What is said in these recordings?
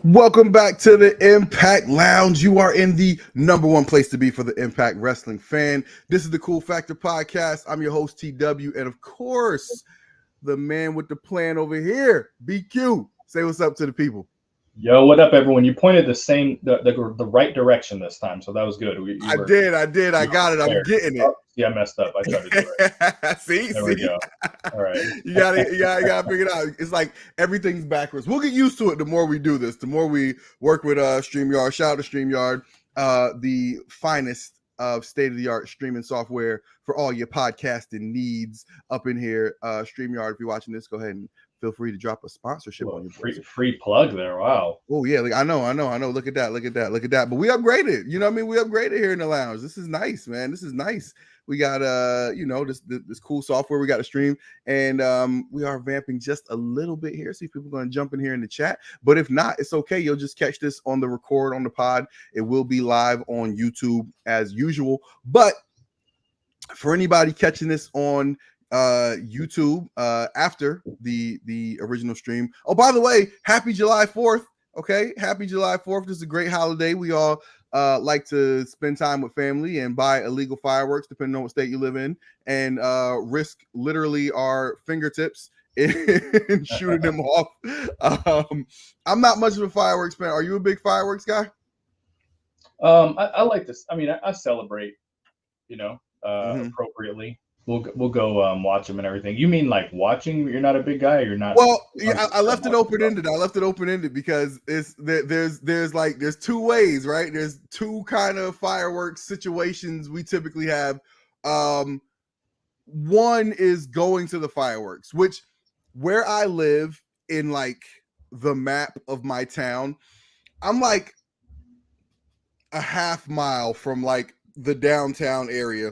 Welcome back to the Impact Lounge. You are in the number one place to be for the Impact Wrestling fan. This is the Cool Factor Podcast. I'm your host, TW, and of course, the man with the plan over here, BQ. Say what's up to the people. Yo, what up, everyone? You pointed the right direction this time, so that was good. I did. I got it. I'm getting it. Oh, yeah, I messed up. I tried to do it. See? We go. All right. You gotta figure it out. It's like everything's backwards. We'll get used to it the more we do this, the more we work with StreamYard. Shout out to StreamYard, the finest of state-of-the-art streaming software for all your podcasting needs up in here. StreamYard, if you're watching this, go ahead and feel free to drop a sponsorship on your free plug there. Wow. Oh yeah, I know. Look at that. But we upgraded. You know what I mean? We upgraded here in the lounge. This is nice, man. This is nice. We got this cool software we got to stream, and we are vamping just a little bit here. See if people are going to jump in here in the chat. But if not, it's okay. You'll just catch this on the record on the pod. It will be live on YouTube as usual. But for anybody catching this on YouTube after the original stream. Oh, by the way, happy July 4th. Okay, happy July 4th. This is a great holiday. We all like to spend time with family and buy illegal fireworks, depending on what state you live in, and risk literally our fingertips in shooting them off. I'm not much of a fireworks fan. Are you a big fireworks guy? I like this. I mean, I celebrate, appropriately. We'll go watch them and everything. You mean like watching? You're not a big guy. Or you're not. Well, yeah, I left it open ended. Because there's two ways, right? There's two kind of fireworks situations we typically have. One is going to the fireworks, which where I live in like the map of my town, I'm like a half mile from like the downtown area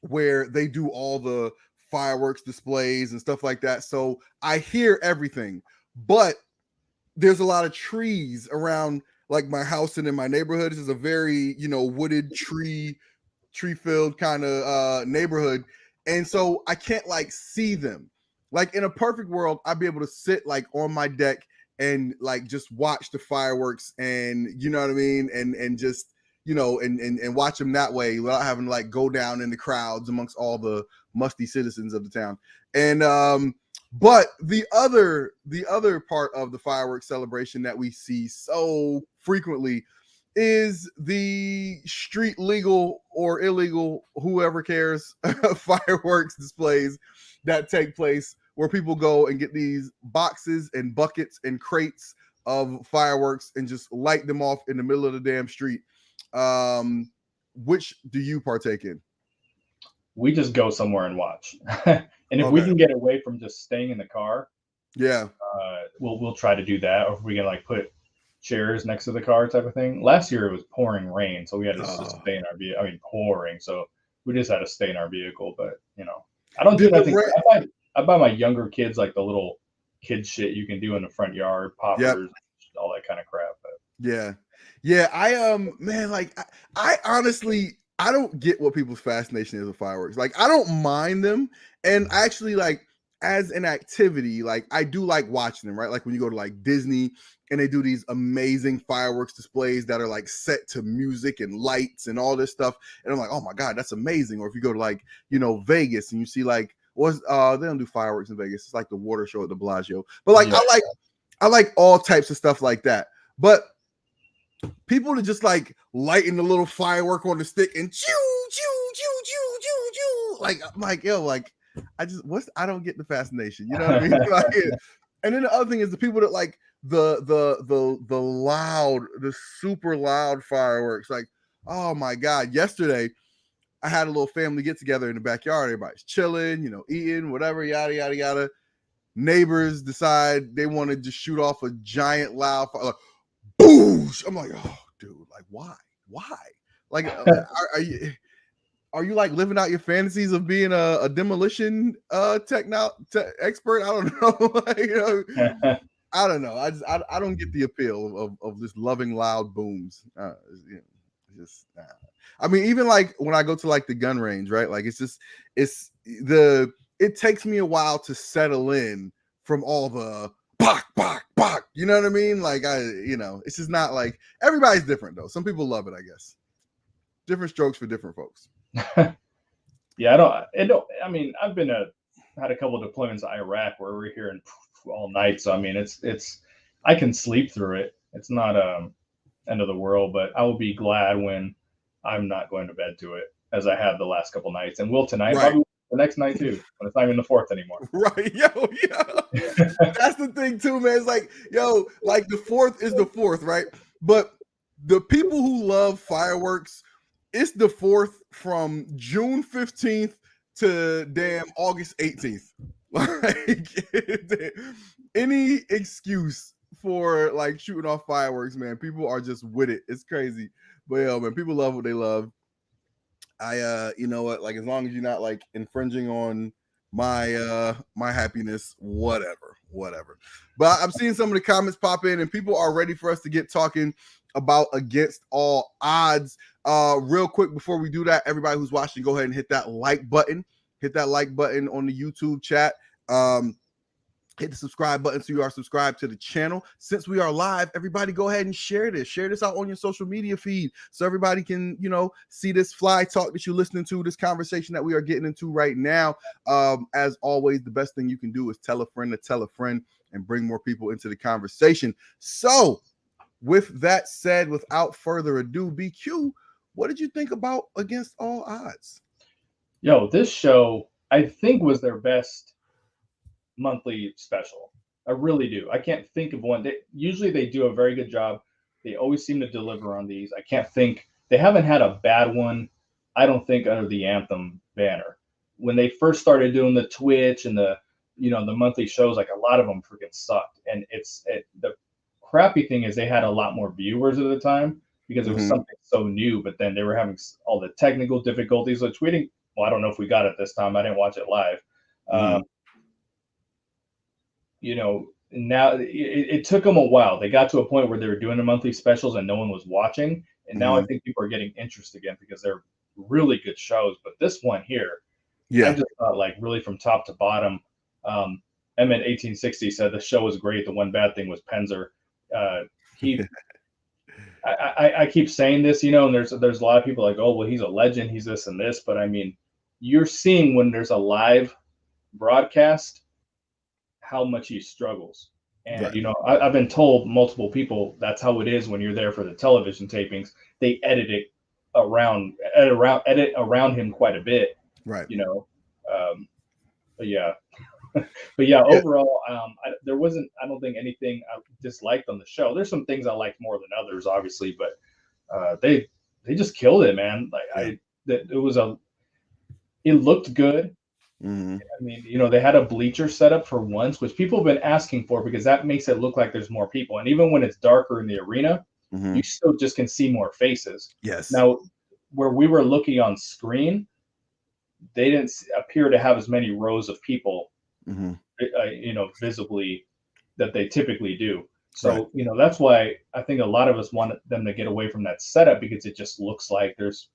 where they do all the fireworks displays and stuff like that. So I hear everything, but there's a lot of trees around like my house and in my neighborhood. This is a very, wooded tree filled kind of neighborhood. And so I can't like see them. Like in a perfect world, I'd be able to sit like on my deck and like just watch the fireworks and you know what I mean? And just, and watch them that way without having to like go down in the crowds amongst all the musty citizens of the town. And but the other part of the fireworks celebration that we see so frequently is the street legal or illegal, whoever cares, fireworks displays that take place where people go and get these boxes and buckets and crates of fireworks and just light them off in the middle of the damn street. Which do you partake in? We just go somewhere and watch. And if we can get away from just staying in the car, we'll try to do that. Or if we can like put chairs next to the car type of thing. Last year it was pouring rain, so we had to just stay in our vehicle. I mean, pouring, so we just had to stay in our vehicle. But I don't do nothing. I buy my younger kids like the little kid shit you can do in the front yard, poppers, all that kind of crap. But I honestly, I don't get what people's fascination is with fireworks. Like, I don't mind them, and actually, like, as an activity, like, I do like watching them, right? Like when you go to like Disney and they do these amazing fireworks displays that are like set to music and lights and all this stuff, and I'm like, oh my god, that's amazing. Or if you go to like Vegas and you see like they don't do fireworks in Vegas. It's like the water show at the Bellagio. But like I like all types of stuff like that. But people to just like lighting the little firework on the stick and choo choo choo choo choo choo. Like I'm like, yo, like I don't get the fascination. You know what I mean? Like, and then the other thing is the people that like the loud, the super loud fireworks. Like, oh my god, yesterday I had a little family get together in the backyard. Everybody's chilling, eating, whatever, yada, yada, yada. Neighbors decide they want to just shoot off a giant loud fire. Like, boosh! I'm like, oh, dude, like, why? Like, are you... are you like living out your fantasies of being a demolition expert? I don't know. I don't know. I don't get the appeal of just loving loud booms. I mean, even like when I go to like the gun range, right? Like it takes me a while to settle in from all the bok, bok, bok. You know what I mean? Like it's just not like everybody's different though. Some people love it, I guess. Different strokes for different folks. Yeah, I mean, I've had a couple of deployments to Iraq where we're hearing all night. So I mean, it's I can sleep through it. It's not end of the world, but I will be glad when I'm not going to bed to it, as I have the last couple nights, and will tonight, right. Probably the next night too, when it's not even the 4th anymore. Right, that's the thing too, man. It's like, like the 4th is the 4th, right? But the people who love fireworks, it's the 4th from June 15th to damn August 18th. Like any excuse for like shooting off fireworks, man. People are just with it. It's crazy. But man, people love what they love. You know what? Like, as long as you're not like infringing on my my happiness, whatever. But I'm seeing some of the comments pop in, and people are ready for us to get talking about Against All Odds. Real quick before we do that, everybody who's watching, go ahead and hit that like button. Hit that like button on the YouTube chat. Hit the subscribe button so you are subscribed to the channel. Since we are live, everybody go ahead and share this. Share this out on your social media feed so everybody can, see this fly talk that you're listening to, this conversation that we are getting into right now. As always, the best thing you can do is tell a friend to tell a friend and bring more people into the conversation. So, with that said, without further ado, BQ, what did you think about Against All Odds? This show, I think, was their best monthly special. I really do. I can't think of one. Usually they do a very good job. They always seem to deliver on these. I can't think. They haven't had a bad one, I don't think, under the Anthem banner. When they first started doing the Twitch and the monthly shows, like, a lot of them freaking sucked. And the crappy thing is they had a lot more viewers at the time because it was something so new, but then they were having all the technical difficulties with tweeting. Well, I don't know if we got it this time. I didn't watch it live. Now it took them a while. They got to a point where they were doing the monthly specials and no one was watching. And now I think people are getting interest again because they're really good shows. But this one here, I just thought, like, really from top to bottom. Emmett 1860 said the show was great. The one bad thing was Penzer. I keep saying this, and there's a lot of people like, oh, well, he's a legend, he's this and this. But I mean, you're seeing when there's a live broadcast how much he struggles. And right. I've been told multiple people that's how it is when you're there for the television tapings. They edit around him quite a bit, right? But yeah. Overall, there wasn't, I don't think, anything I disliked on the show. There's some things I liked more than others, obviously, but they just killed it, man. Like, it looked good. I mean, they had a bleacher set up for once, which people have been asking for because that makes it look like there's more people. And even when it's darker in the arena, you still just can see more faces. Yes. Now, where we were looking on screen, they didn't appear to have as many rows of people, visibly that they typically do. So, right. That's why I think a lot of us want them to get away from that setup because it just looks like there's,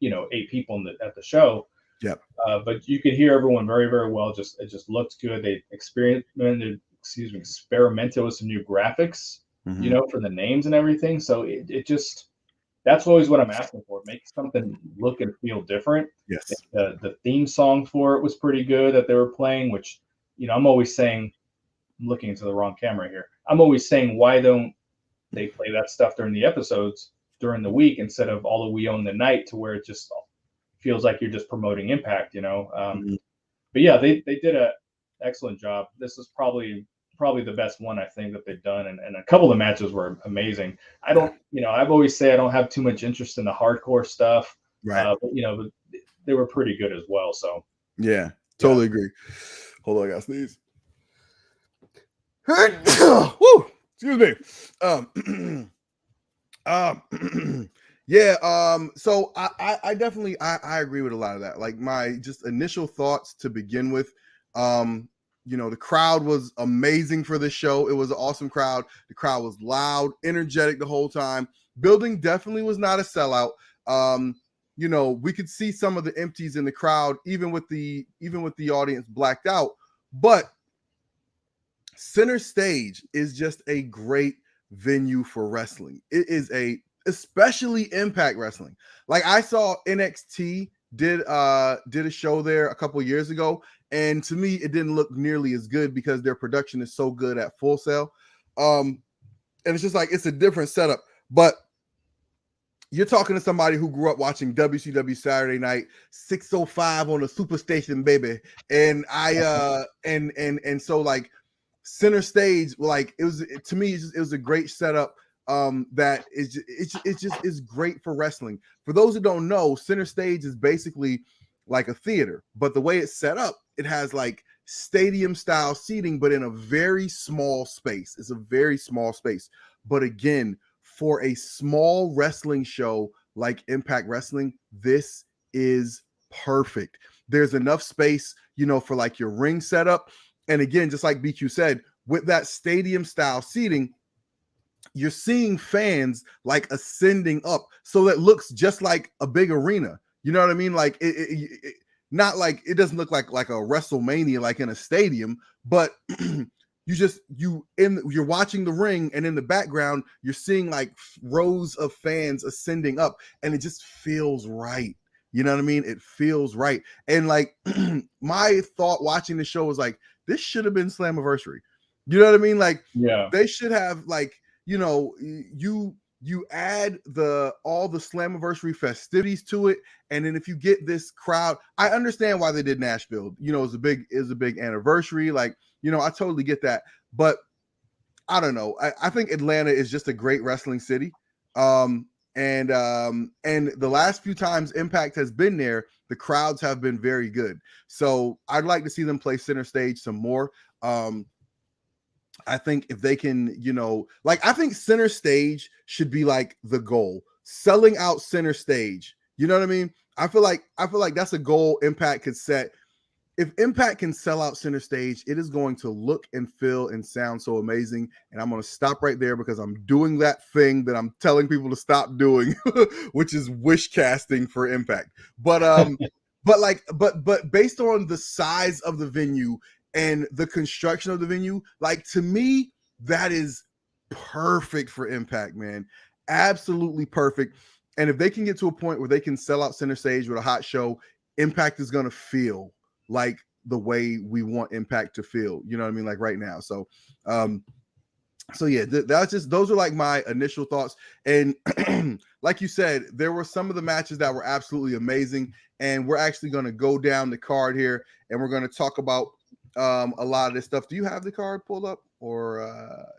8 people at the show. Yep. But you could hear everyone very, very well. It just looked good. They experimented with some new graphics, for the names and everything. So it just, that's always what I'm asking for. Make something look and feel different. Yes. The theme song for it was pretty good that they were playing, which, I'm always saying, I'm looking into the wrong camera here. I'm always saying, why don't they play that stuff during the episodes during the week instead of all the We Own the Night, to where it just feels like you're just promoting Impact, But yeah, they did an excellent job. This is probably the best one I think that they've done, and a couple of the matches were amazing. I've always say I don't have too much interest in the hardcore stuff, right? But they were pretty good as well. So yeah, totally agree. Hold on, I gotta sneeze. Woo! Excuse me. Yeah, so I definitely I agree with a lot of that. Like my just initial thoughts to begin with, the crowd was amazing for this show. It was an awesome crowd. The crowd was loud, energetic the whole time. Building definitely was not a sellout. We could see some of the empties in the crowd, even with the audience blacked out. But center stage is just a great venue for wrestling. It is especially Impact Wrestling. Like I saw NXT did a show there a couple years ago, and to me it didn't look nearly as good because their production is so good at Full Sail. And it's just like it's a different setup. But you're talking to somebody who grew up watching WCW Saturday Night 605 on the Superstation, baby. And I and so like center stage, like it was to me, it was a great setup. That is it's great for wrestling. For those who don't know, center stage is basically like a theater, but the way it's set up, it has like stadium style seating, but in a very small space. It's a very small space. But again, for a small wrestling show like Impact Wrestling, this is perfect. There's enough space, for like your ring setup. And again, just like BQ said, with that stadium style seating, you're seeing fans like ascending up. So that looks just like a big arena. You know what I mean? Like it not like it doesn't look like a WrestleMania, like in a stadium, but you're watching the ring, and in the background, you're seeing like rows of fans ascending up, and it just feels right. You know what I mean? It feels right. And like my thought watching the show was like, this should have been Slammiversary. You know what I mean? Like, yeah, they should have like, you add all the Slammiversary festivities to it, and then if you get this crowd, I understand why they did Nashville. It's a big anniversary. Like, I totally get that, but I don't know. I think Atlanta is just a great wrestling city. And the last few times Impact has been there, the crowds have been very good. So I'd like to see them play center stage some more. I think if they can, I think center stage should be like the goal. Selling out center stage. You know what I mean? I feel like that's a goal Impact could set. If Impact can sell out center stage, it is going to look and feel and sound so amazing. And I'm going to stop right there because I'm doing that thing that I'm telling people to stop doing, which is wish casting for Impact. But but based on the size of the venue and the construction of the venue, like to me, that is perfect for Impact, man. Absolutely perfect. And if they can get to a point where they can sell out center stage with a hot show, Impact is going to feel like the way we want Impact to feel, you know what I mean? Like right now. So yeah, that's just, those are like my initial thoughts. And like you said, there were some of the matches that were absolutely amazing. And we're actually going to go down the card here and we're going to talk about a lot of this stuff. Do you have the card pulled up, or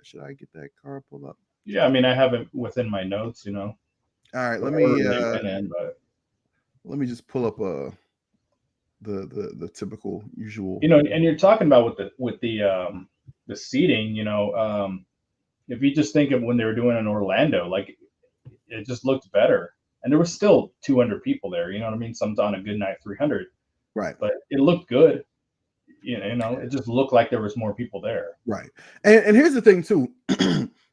should I get that card pulled up? Yeah, I mean, I have it within my notes, All right, let me just pull up the typical usual. And you're talking about with the seating, if you just think of when they were doing it in Orlando, like it just looked better, and there was still 200 people there. You know what I mean? Some on a good night 300, right? But it looked good. It just looked like there was more people there, right? And here's the thing too: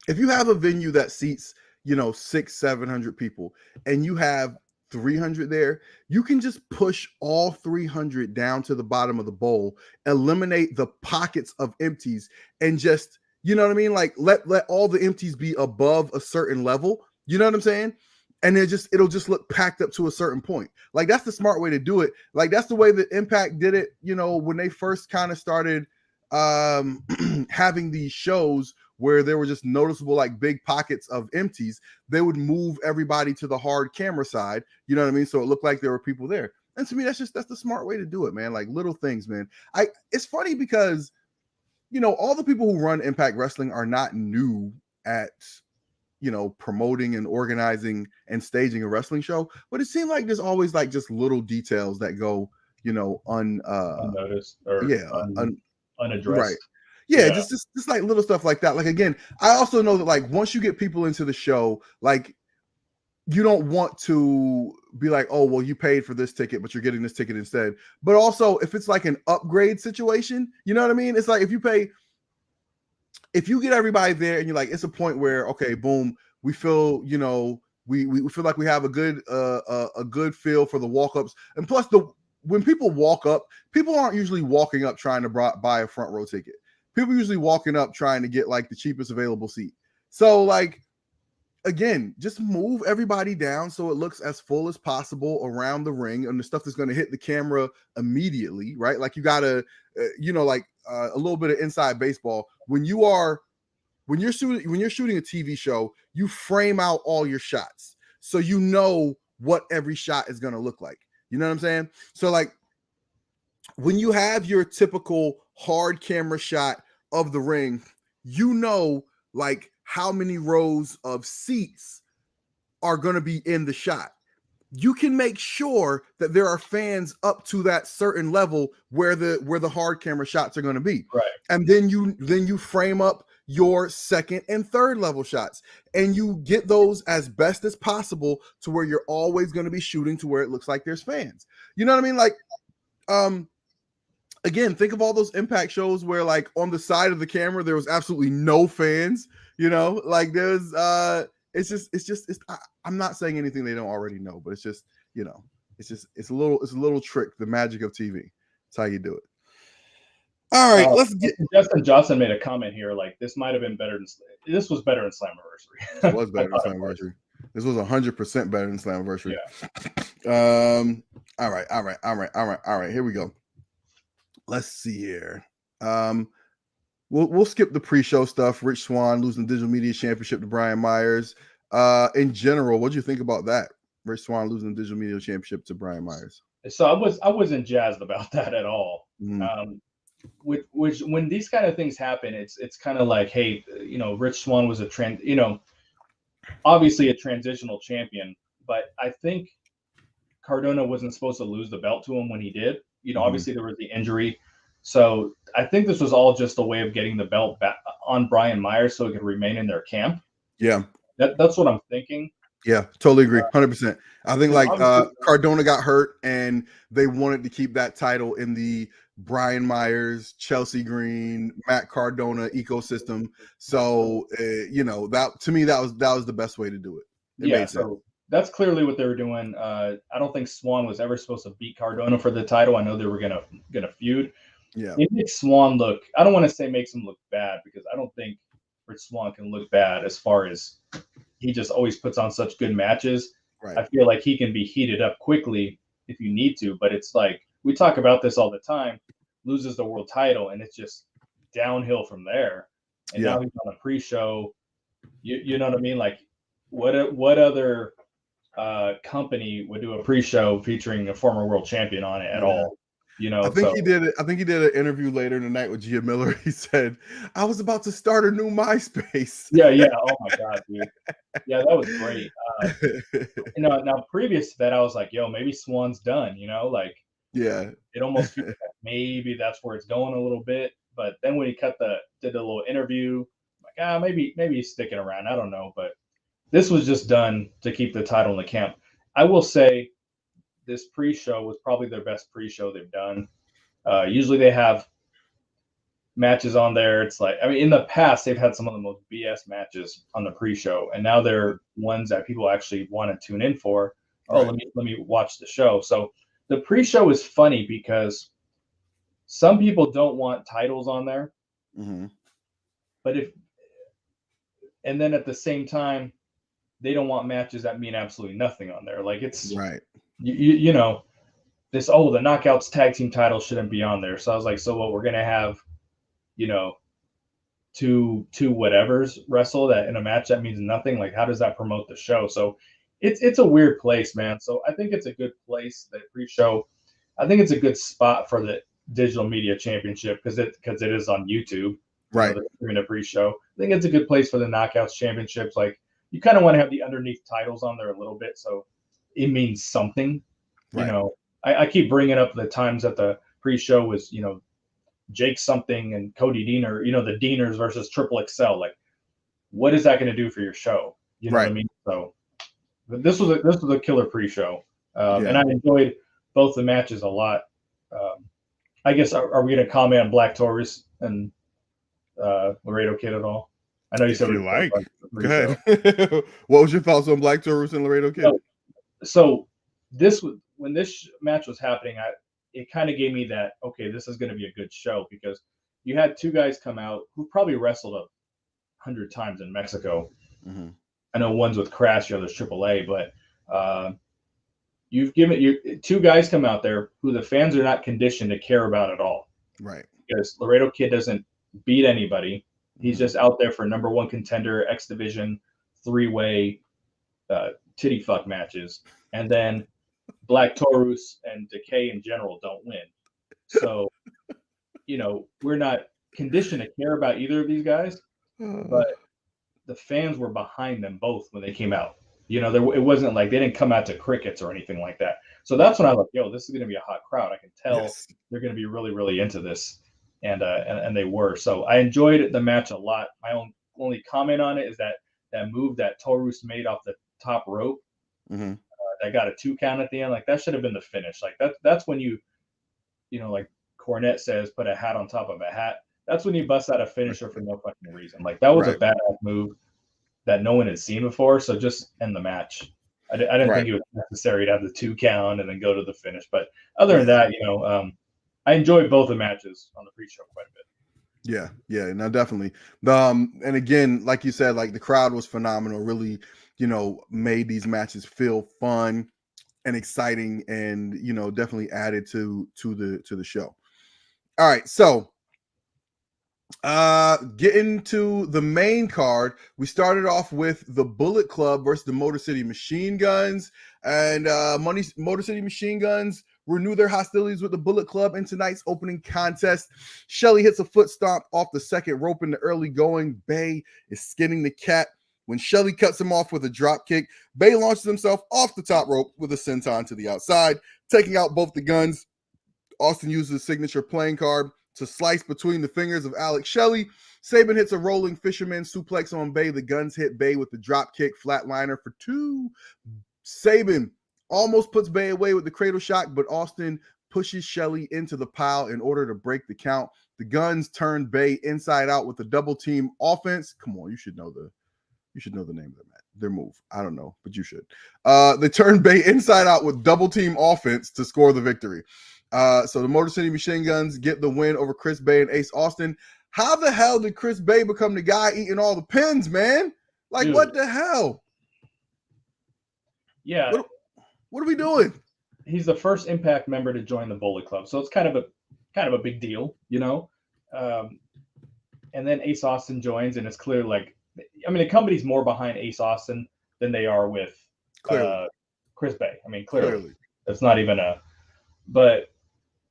if you have a venue that seats 600-700 people, and you have 300 there, you can just push all 300 down to the bottom of the bowl, eliminate the pockets of empties, and just, you know what I mean? Like let all the empties be above a certain level. You know what I'm saying? And it'll just look packed up to a certain point. Like that's the smart way to do it. Like that's the way that Impact did it, when they first kind of started having these shows where there were just noticeable like big pockets of empties. They would move everybody to the hard camera side, you know what I mean? So it looked like there were people there. And to me, that's the smart way to do it, man. Like little things, man. It's funny because all the people who run Impact Wrestling are not new at promoting and organizing and staging a wrestling show, but it seemed like there's always like just little details that go unnoticed or unaddressed, right? Yeah, just like little stuff like that. Like again, I also know that like once you get people into the show, like you don't want to be like, oh, well, you paid for this ticket, but you're getting this ticket instead. But also, if it's like an upgrade situation, you know what I mean? It's like if you get everybody there and you're like, it's a point where, okay, boom, we feel, we feel like we have a good feel for the walk-ups. And plus, when people walk up, people aren't usually walking up trying to buy a front row ticket. People are usually walking up trying to get like the cheapest available seat. So like, again, just move everybody down so it looks as full as possible around the ring and the stuff that's going to hit the camera immediately, right? Like you got to, a little bit of inside baseball. When you're shooting a TV show, you frame out all your shots so you know what every shot is going to look like. You know what I'm saying? So like when you have your typical hard camera shot of the ring, you know like how many rows of seats are going to be in the shot. You can make sure that there are fans up to that certain level where the hard camera shots are going to be. Right. And then you frame up your second and third level shots and you get those as best as possible to where you're always going to be shooting to where it looks like there's fans. You know what I mean? Like, again, think of all those Impact shows where like on the side of the camera, there was absolutely no fans, like there's, I'm not saying anything they don't already know, but it's just, it's a little trick, the magic of TV. That's how you do it. All right, let's get. Justin Johnson made a comment here, like this might have been better than this was better than Slammiversary. It was better than Slammiversary. This was 100% better than Slammiversary. Yeah. All right. Here we go. Let's see here. We'll skip the pre-show stuff. Rich Swann losing Digital Media Championship to Brian Myers. In general, what do you think about that? Rich Swann losing the Digital Media Championship to Brian Myers. So I wasn't jazzed about that at all. Mm. Which when these kind of things happen, it's kind of like, hey, Rich Swann was obviously a transitional champion, but I think Cardona wasn't supposed to lose the belt to him when he did. Obviously there was the injury. So I think this was all just a way of getting the belt back on Brian Myers so it could remain in their camp. Yeah. That's what I'm thinking. Yeah, totally agree. 100%. I think like Cardona got hurt and they wanted to keep that title in the Brian Myers, Chelsea Green, Matt Cardona ecosystem. So, that to me, that was the best way to do it. So that's clearly what they were doing. I don't think Swann was ever supposed to beat Cardona for the title. I know they were gonna feud. Yeah. It makes Swann look, I don't want to say makes him look bad because I don't think Rich Swann can look bad as far as he just always puts on such good matches. Right. I feel like he can be heated up quickly if you need to, but it's like we talk about this all the time. Loses the world title and it's just downhill from there. And now he's on a pre-show. You know what I mean? Like what other company would do a pre-show featuring a former world champion on it at all? I think he did it. I think he did an interview later tonight with Gia Miller. He said, "I was about to start a new MySpace." Yeah. Oh my god, dude. Yeah, that was great. Now previous to that, I was like, "Yo, maybe Swann's done." Yeah. It almost feels like maybe that's where it's going a little bit. But then when he did the little interview, I'm like, maybe he's sticking around. I don't know, but this was just done to keep the title in the camp. I will say this pre-show was probably their best pre-show they've done. Usually they have matches on there. It's like, in the past, they've had some of the most BS matches on the pre-show, and now they're ones that people actually want to tune in for. Right. Oh, let me watch the show. So the pre-show is funny because some people don't want titles on there. Mm-hmm. But and then at the same time, they don't want matches that mean absolutely nothing on there. Like it's right. The Knockouts tag team title shouldn't be on there. So I was like, so what, we're going to have, two whatevers wrestle that in a match that means nothing. Like, how does that promote the show? So it's a weird place, man. So I think it's a good place, that pre-show. I think it's a good spot for the Digital Media Championship because it is on YouTube. Right. In a pre-show. I think it's a good place for the Knockouts Championships. Like, you kind of want to have the underneath titles on there a little bit, so it means something. Right. I keep bringing up the times that the pre-show was, Jake something and Cody Deaner, the Deaners versus Triple XL. Like, what is that going to do for your show? You know right. what I mean? So But this was a killer pre-show, and I enjoyed both the matches a lot. I guess are we going to comment on Black Taurus and Laredo Kid at all? I know you said you like. Go ahead. What was your thoughts on Black Taurus and Laredo Kid? So when this match was happening, it kind of gave me that, okay, this is going to be a good show, because you had two guys come out who probably wrestled 100 times in Mexico. Mm-hmm. I know one's with Crash, the other's AAA, but you've given two guys come out there who the fans are not conditioned to care about at all. Right. Because Laredo Kid doesn't beat anybody. He's just out there for number one contender, X Division, 3-way titty fuck matches. And then Black Taurus and Decay in general don't win. So, we're not conditioned to care about either of these guys, but the fans were behind them both when they came out. It wasn't like they didn't come out to crickets or anything like that. So that's when I was like, this is going to be a hot crowd. I can tell they're going to be really, really into this. And they were. So I enjoyed the match a lot. My only comment on it is that move that Taurus made off the top rope, that got a 2 count at the end. Like, that should have been the finish. Like, that's when like Cornette says, put a hat on top of a hat. That's when you bust out a finisher for no fucking reason. Like, that was a badass move that no one had seen before. So just end the match. I didn't think it was necessary to have the 2 count and then go to the finish. But other than that, I enjoyed both the matches on the pre-show quite a bit. Yeah, no, definitely. And again, like you said, like, the crowd was phenomenal. Really, made these matches feel fun and exciting, and definitely added to the show. All right, so getting to the main card, we started off with the Bullet Club versus the Motor City Machine Guns, and Motor City Machine Guns renew their hostilities with the Bullet Club in tonight's opening contest. Shelly hits a foot stomp off the second rope in the early going. Bay is skinning the cat. When Shelly cuts him off with a drop kick, Bay launches himself off the top rope with a senton to the outside, taking out both the guns. Austin uses his signature playing card to slice between the fingers of Alex Shelley. Sabin hits a rolling fisherman suplex on Bay. The guns hit Bay with the drop kick flatliner for 2. Sabin almost puts Bay away with the cradle shock, but Austin pushes Shelley into the pile in order to break the count. The guns turn Bay inside out with a double team offense. Come on, you should know the name of their move. I don't know, but you should. They turn Bay inside out with double team offense to score the victory. So the Motor City Machine Guns get the win over Chris Bay and Ace Austin. How the hell did Chris Bay become the guy eating all the pins, man? Like, dude, what the hell? Yeah. What are we doing? He's the first Impact member to join the Bullet Club, so it's kind of a big deal, And then Ace Austin joins, and it's clear, like, I mean, the company's more behind Ace Austin than they are with Chris Bay. I mean, clearly. It's not even but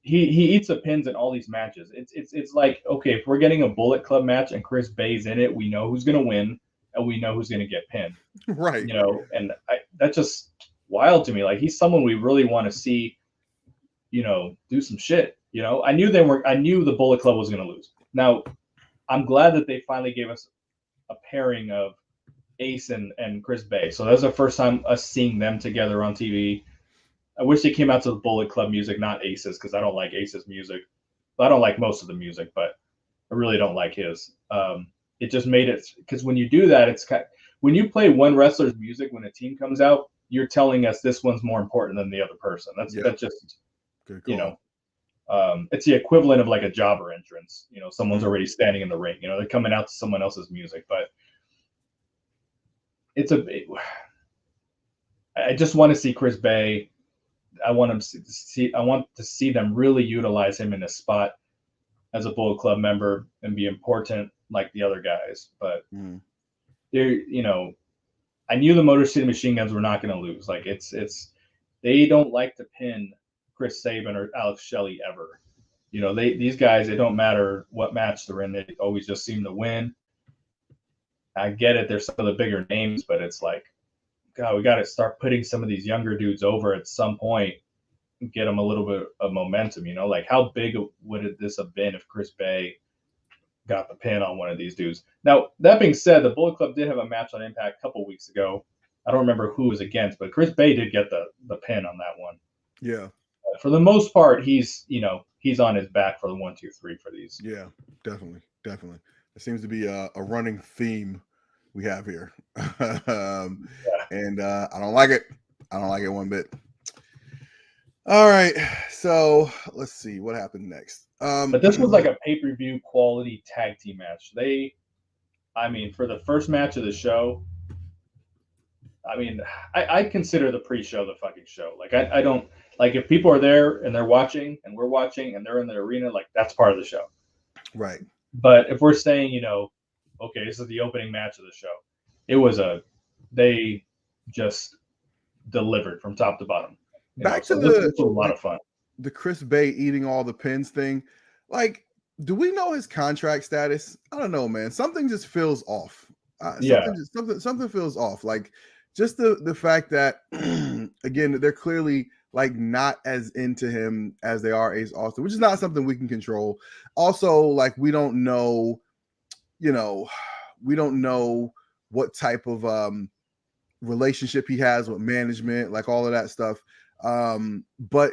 he eats the pins in all these matches. It's like, okay, if we're getting a Bullet Club match and Chris Bay's in it, we know who's going to win and we know who's going to get pinned. Right. And that's just wild to me. Like, he's someone we really want to see, do some shit. I knew the Bullet Club was going to lose. Now, I'm glad that they finally gave us a pairing of Ace and Chris Bay. So that's the first time us seeing them together on TV. I wish they came out to the Bullet Club music, not Ace's, because I don't like Ace's music. I don't like most of the music, but I really don't like his. It just made it, because when you do that, when you play one wrestler's music when a team comes out, you're telling us this one's more important than the other person. That's just, it's the equivalent of like a jobber entrance. Someone's already standing in the ring. They're coming out to someone else's music, but I just want to see Chris Bay. I want to see them really utilize him in a spot as a Bullet Club member and be important like the other guys. But I knew the Motor City Machine Guns were not going to lose. Like, they don't like to pin Chris Sabin or Alex Shelley ever. These guys, it don't matter what match they're in, they always just seem to win. I get it, there's some of the bigger names, but it's like, God, we got to start putting some of these younger dudes over at some point and get them a little bit of momentum. Like, how big would this have been if Chris Bay got the pin on one of these dudes? Now, that being said, the Bullet Club did have a match on Impact a couple weeks ago. I don't remember who was against, but Chris Bay did get the pin on that one. Yeah. For the most part, he's on his back for the 1, 2, 3 for these. Yeah, definitely. It seems to be a running theme we have here. And I don't like it. I don't like it one bit. All right, so let's see what happened next. But this was like a pay-per-view quality tag team match. For the first match of the show, I consider the pre-show the fucking show. Like I don't like if people are there and they're watching and we're watching and they're in the arena, like that's part of the show. Right. But if we're saying, okay, this is the opening match of the show, they just delivered from top to bottom. Back to this was a lot of fun. The Chris Bay eating all the pins thing. Like, do we know his contract status? I don't know, man. Something just feels off. Something feels off. Like, just the fact that again, they're clearly like not as into him as they are Ace Austin, which is not something we can control. Also, like we don't know what type of relationship he has with management, like all of that stuff. But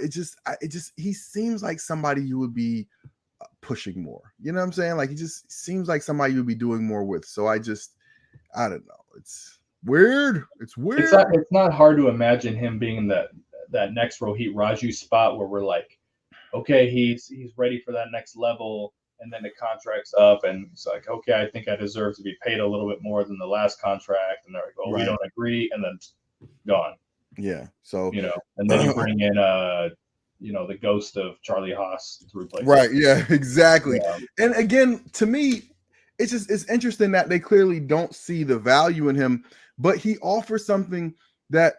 he seems like somebody you would be pushing more. You know what I'm saying? Like he just seems like somebody you would be doing more with. So I don't know. It's weird. It's not hard to imagine him being in that next Rohit Raju spot where we're like, okay, he's ready for that next level, and then the contract's up, and it's like, okay, I think I deserve to be paid a little bit more than the last contract, and they're like, oh, right. We don't agree, and then gone. Yeah. So and then you bring in the ghost of Charlie Haas to replace. Right. Him. Yeah. Exactly. Yeah. And again, to me, it's interesting that they clearly don't see the value in him, but he offers something that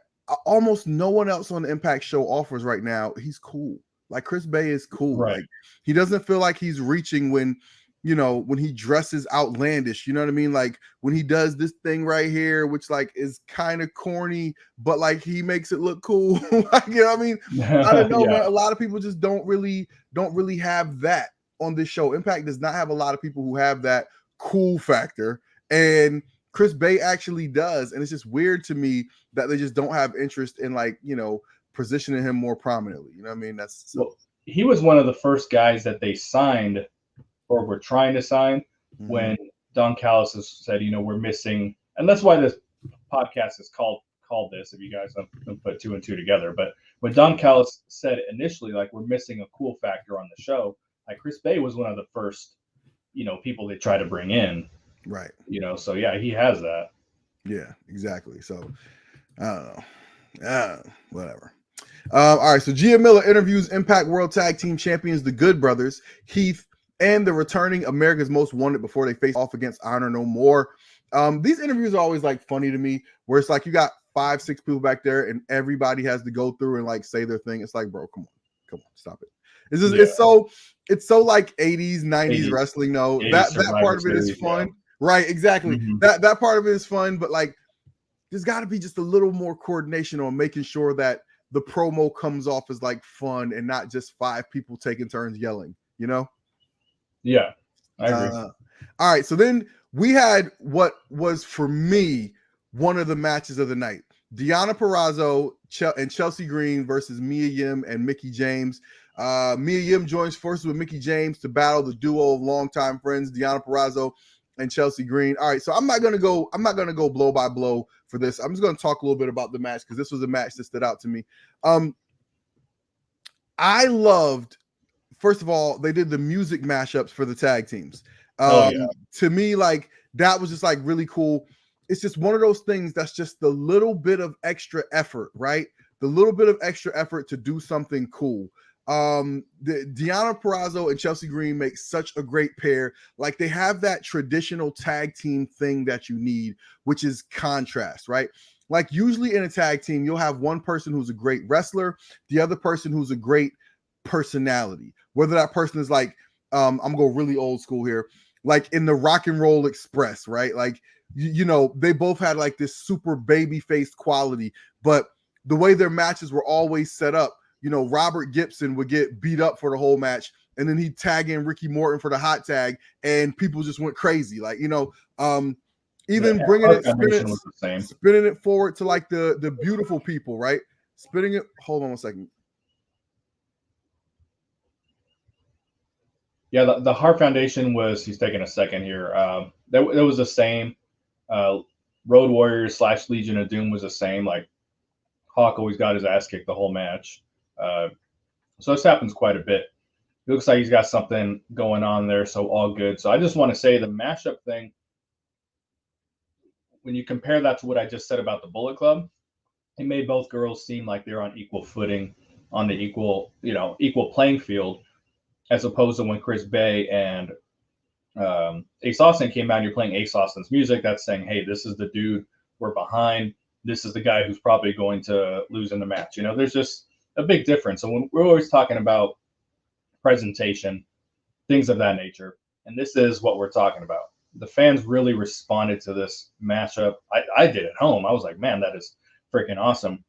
almost no one else on the Impact show offers right now. He's cool. Like Chris Bay is cool. Right. Like he doesn't feel like he's reaching when he dresses outlandish, you know what I mean? Like when he does this thing right here, which like is kind of corny, but like he makes it look cool. Like, you know what I mean? I don't know, man. A lot of people just don't really have that on this show. Impact does not have a lot of people who have that cool factor, and Chris Bay actually does. And it's just weird to me that they just don't have interest in positioning him more prominently. You know what I mean? Well, he was one of the first guys that they signed or were trying to sign when Don Callis said, we're missing, and that's why this podcast is called this, if you guys don't put 2 and 2 together. But when Don Callis said initially, like, we're missing a cool factor on the show, like Chris Bay was one of the first, people they try to bring in. Right. So yeah, he has that. Yeah, exactly. So I don't know. Whatever. All right. So Gia Miller interviews Impact World Tag Team Champions, the Good Brothers, Heath, and the returning America's Most Wanted before they face off against Honor No More. These interviews are always like funny to me, where it's like you got 5-6 people back there and everybody has to go through and like say their thing. It's like, bro, come on, stop it. It's just, it's so like 80s, 90s wrestling. No, that part of it is fun. Yeah. Right, exactly. That part of it is fun, but like there's got to be just a little more coordination on making sure that the promo comes off as like fun and not just 5 people taking turns yelling, Yeah, I agree. All right, so then we had what was for me one of the matches of the night. Deonna Purrazzo and Chelsea Green versus Mia Yim and Mickie James. Mia Yim joins forces with Mickie James to battle the duo of longtime friends, Deonna Purrazzo and Chelsea Green. All right, so I'm not gonna go blow by blow for this. I'm just gonna talk a little bit about the match because this was a match that stood out to me. I loved, first of all, they did the music mashups for the tag teams. To me, like that was just like really cool. It's just one of those things that's just the little bit of extra effort, right? The little bit of extra effort to do something cool. The Deonna Purrazzo and Chelsea Green make such a great pair. Like they have that traditional tag team thing that you need, which is contrast, right? Like usually in a tag team, you'll have one person who's a great wrestler, the other person who's a great personality. Whether that person is like, I'm gonna go really old school here, like in the Rock and Roll Express, right? Like, they both had like this super baby-faced quality, but the way their matches were always set up, Robert Gibson would get beat up for the whole match, and then he'd tag in Ricky Morton for the hot tag, and people just went crazy. Like, Even bringing it, spinning it forward to like the beautiful people, right? Spinning it. Hold on 1 second. Yeah, the Hart Foundation was. He's taking a second here. That was the same. Road Warriors / Legion of Doom was the same. Like Hawk always got his ass kicked the whole match. So this happens quite a bit. It looks like he's got something going on there, so all good. So I just want to say the mashup thing, when you compare that to what I just said about the Bullet Club, it made both girls seem like they're on equal footing, on the equal playing field, as opposed to when Chris Bay and Ace Austin came out and you're playing Ace Austin's music. That's saying, hey, this is the dude we're behind. This is the guy who's probably going to lose in the match. There's just a big difference. So when we're always talking about presentation, things of that nature, and this is what we're talking about. The fans really responded to this matchup. I did at home. I was like, man, that is freaking awesome.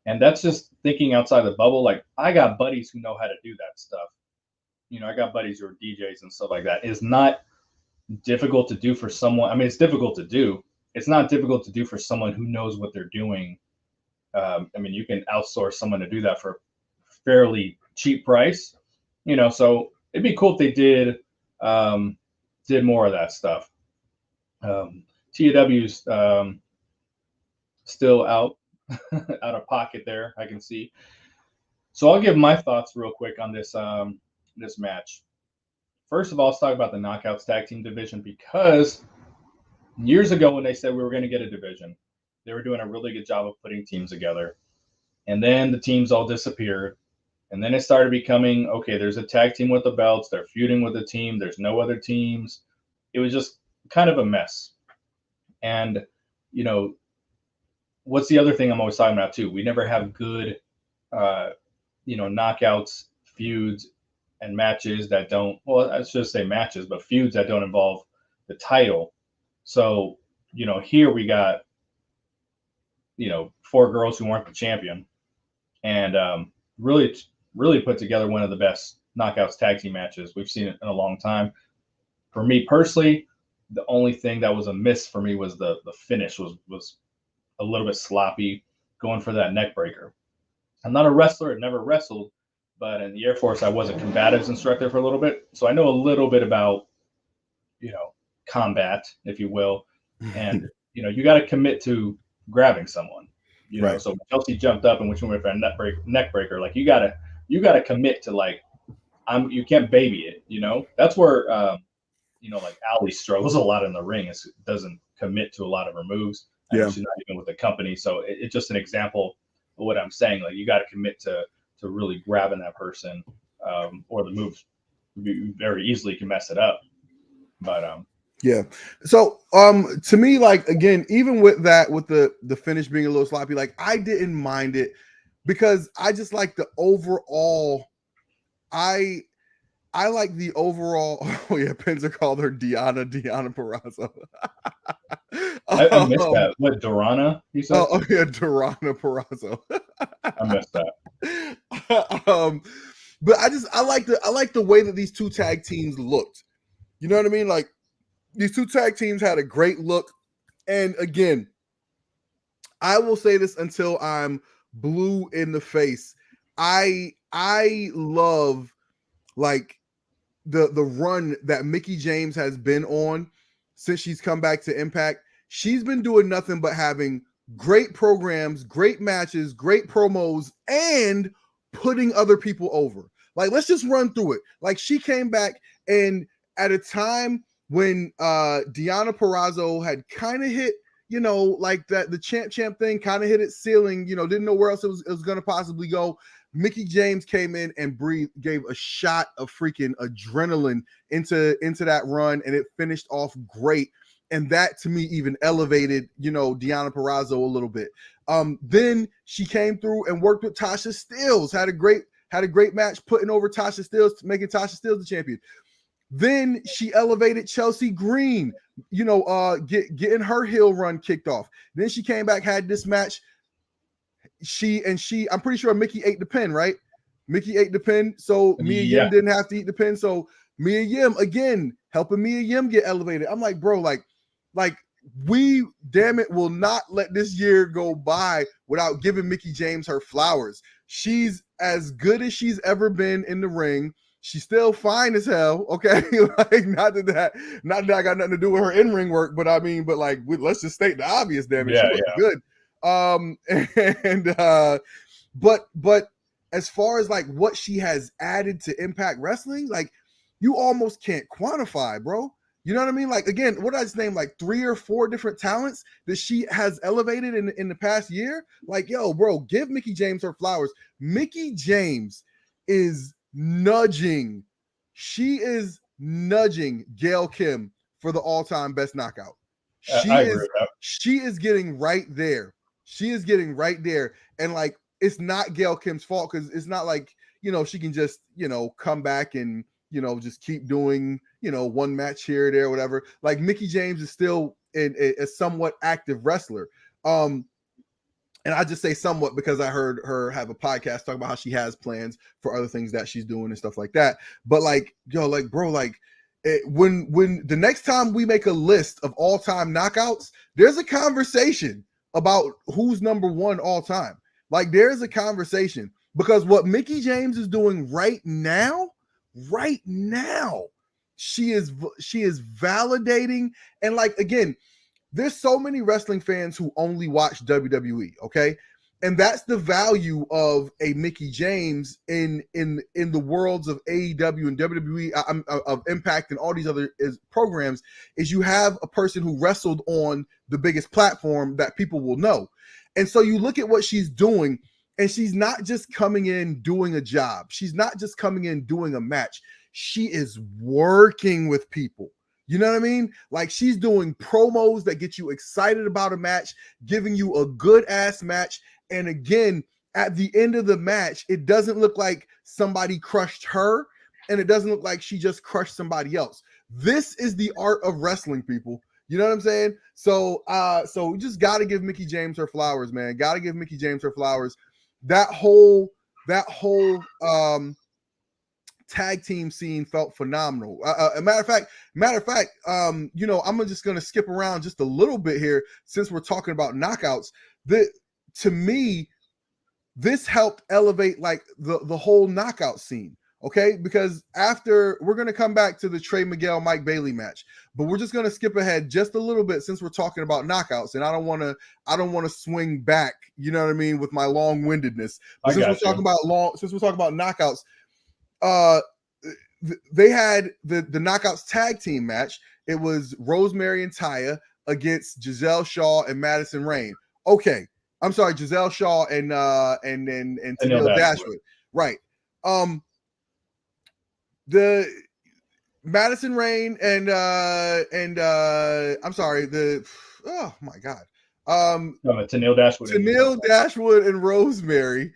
And that's just thinking outside the bubble. Like, I got buddies who know how to do that stuff. I got buddies who are DJs and stuff like that. It's not difficult to do for someone. I mean, it's difficult to do. It's not difficult to do for someone who knows what they're doing. I mean, you can outsource someone to do that for a fairly cheap price. So it'd be cool if they did more of that stuff. TAW's still out of pocket there, I can see. So I'll give my thoughts real quick on this this match. First of all, let's talk about the Knockouts Tag Team division, because years ago when they said we were going to get a division, they were doing a really good job of putting teams together. And then the teams all disappeared. And then it started becoming, okay, there's a tag team with the belts. They're feuding with the team. There's no other teams. It was just kind of a mess. And, what's the other thing I'm always talking about too? We never have good, knockouts, feuds, and matches that don't, well, I should say matches, but feuds that don't involve the title. So, here we got, 4 girls who aren't the champion, and really put together one of the best Knockouts tag team matches we've seen in a long time. For me personally, the only thing that was a miss for me was the finish was a little bit sloppy, going for that neck breaker. I'm not a wrestler, I've never wrestled, but in the Air Force, I was a combatives instructor for a little bit. So I know a little bit about, combat, if you will. And, you got to commit to grabbing someone, right. So Chelsea jumped up and when she went for a neck breaker, like you gotta commit to, like, you can't baby it, That's where, like Ali struggles a lot in the ring. It doesn't commit to a lot of her moves. Yeah. She's not even with the company. So it's just an example of what I'm saying. Like, you got to commit to really grabbing that person, or the moves very easily can mess it up. But yeah. So to me, like, again, even with that, with the finish being a little sloppy, like, I didn't mind it because I just like the overall. I like the overall. Oh yeah, Penza called her Diana Purrazzo. I missed that. What, Dorana? You said? Oh yeah, Dorana Purrazzo. I missed that. But I like the way that these two tag teams looked. You know what I mean? Like, these two tag teams had a great look. And again, I will say this until I'm blue in the face. I love, like, the run that Mickie James has been on since she's come back to Impact. She's been doing nothing but having great programs, great matches, great promos, and putting other people over. Like, let's just run through it. Like, she came back, and at a time when Deonna Purrazzo had kind of hit, like that the champ thing kind of hit its ceiling, didn't know where else it was going to possibly go. Mickie James came in and gave a shot of freaking adrenaline into that run, and it finished off great. And that, to me, even elevated, Deonna Purrazzo a little bit. Then she came through and worked with Tasha Steelz, had a great match, putting over Tasha Steelz, making Tasha Steelz the champion. Then she elevated Chelsea Green, getting her heel run kicked off. Then she came back, had this match. I'm pretty sure Mickie ate the pin, right? Mickie ate the pin, so Mia Yim didn't have to eat the pin. So Mia Yim, again, helping Mia Yim get elevated. I'm like, bro, like we, damn it, will not let this year go by without giving Mickie James her flowers. She's as good as she's ever been in the ring. She's still fine as hell, okay? Like, not that I got nothing to do with her in-ring work, but I mean, let's just state the obvious, damn it. Yeah, she looks good. But as far as like what she has added to Impact Wrestling, like, you almost can't quantify, bro. You know what I mean? Like, again, what did I just name? Like 3 or 4 different talents that she has elevated in the past year. Like, yo, bro, give Mickie James her flowers. Mickie James is nudging. She is nudging Gail Kim for the all-time best knockout. She is getting right there. She is getting right there. And like, it's not Gail Kim's fault, because it's not like, you know, she can just, you know, come back and, you know, just keep doing, you know, one match here or there, whatever. Like, Mickie James is still a somewhat active wrestler. And I just say somewhat because I heard her have a podcast talking about how she has plans for other things that she's doing and stuff like that. But like, yo, like, bro, like, when the next time we make a list of all-time knockouts, there's a conversation about who's number 1 all time. Like, there's a conversation, because what Mickie James is doing right now, she is validating. And like, again, there's so many wrestling fans who only watch WWE, okay? And that's the value of a Mickie James in the worlds of AEW and WWE, of Impact and all these other programs, is you have a person who wrestled on the biggest platform that people will know. And so you look at what she's doing, and she's not just coming in doing a job. She's not just coming in doing a match. She is working with people. You know what I mean? Like, she's doing promos that get you excited about a match, giving you a good ass match. And again, at the end of the match, it doesn't look like somebody crushed her, and it doesn't look like she just crushed somebody else. This is the art of wrestling, people. You know what I'm saying? So we just got to give Mickie James her flowers, man. Got to give Mickie James her flowers. That whole tag team scene felt phenomenal. Matter of fact, you know, I'm just gonna skip around just a little bit here since we're talking about knockouts. To me, this helped elevate like the whole knockout scene. Okay, because after, we're gonna come back to the Trey Miguel Mike Bailey match, but we're just gonna skip ahead just a little bit since we're talking about knockouts, and I don't want to swing back. You know what I mean, with my long-windedness. But since we're talking about knockouts. They had the knockouts tag team match. It was Rosemary and Taya against Giselle Shaw and Madison Rayne. Okay, I'm sorry, Giselle Shaw and Tennille Dashwood. Right. The Madison Rayne and I'm sorry, oh my god. Tennille Dashwood and Rosemary.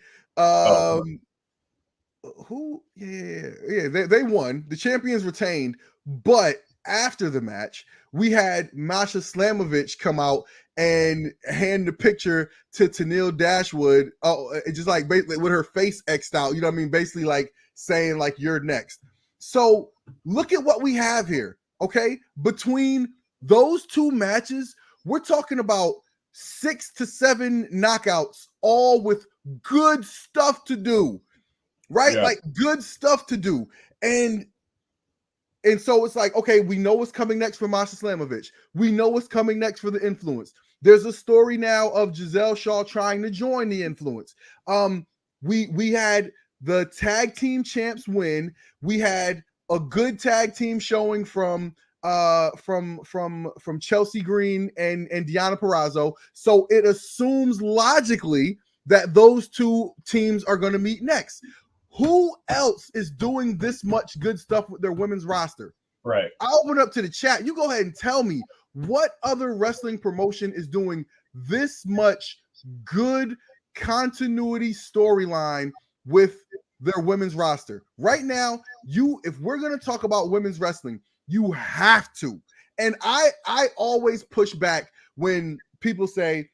They won. The champions retained, but after the match, we had Masha Slamovich come out and hand the picture to Tennille Dashwood. Oh, just like basically with her face X'd out. You know what I mean? Basically like saying like, you're next. So look at what we have here. Okay, between those 2 matches, we're talking about 6 to 7 knockouts, all with good stuff to do. Right? Yeah. Like, good stuff to do. And so it's like, okay, we know what's coming next for Masha Slamovich. We know what's coming next for the Influence. There's a story now of Giselle Shaw trying to join the Influence. We had the tag team champs win. We had a good tag team showing from Chelsea Green and Deonna Purrazzo. So it assumes logically that those 2 teams are going to meet next. Who else is doing this much good stuff with their women's roster? Right. I'll open up to the chat. You go ahead and tell me what other wrestling promotion is doing this much good continuity storyline with their women's roster. Right now, if we're going to talk about women's wrestling, you have to. And I always push back when people say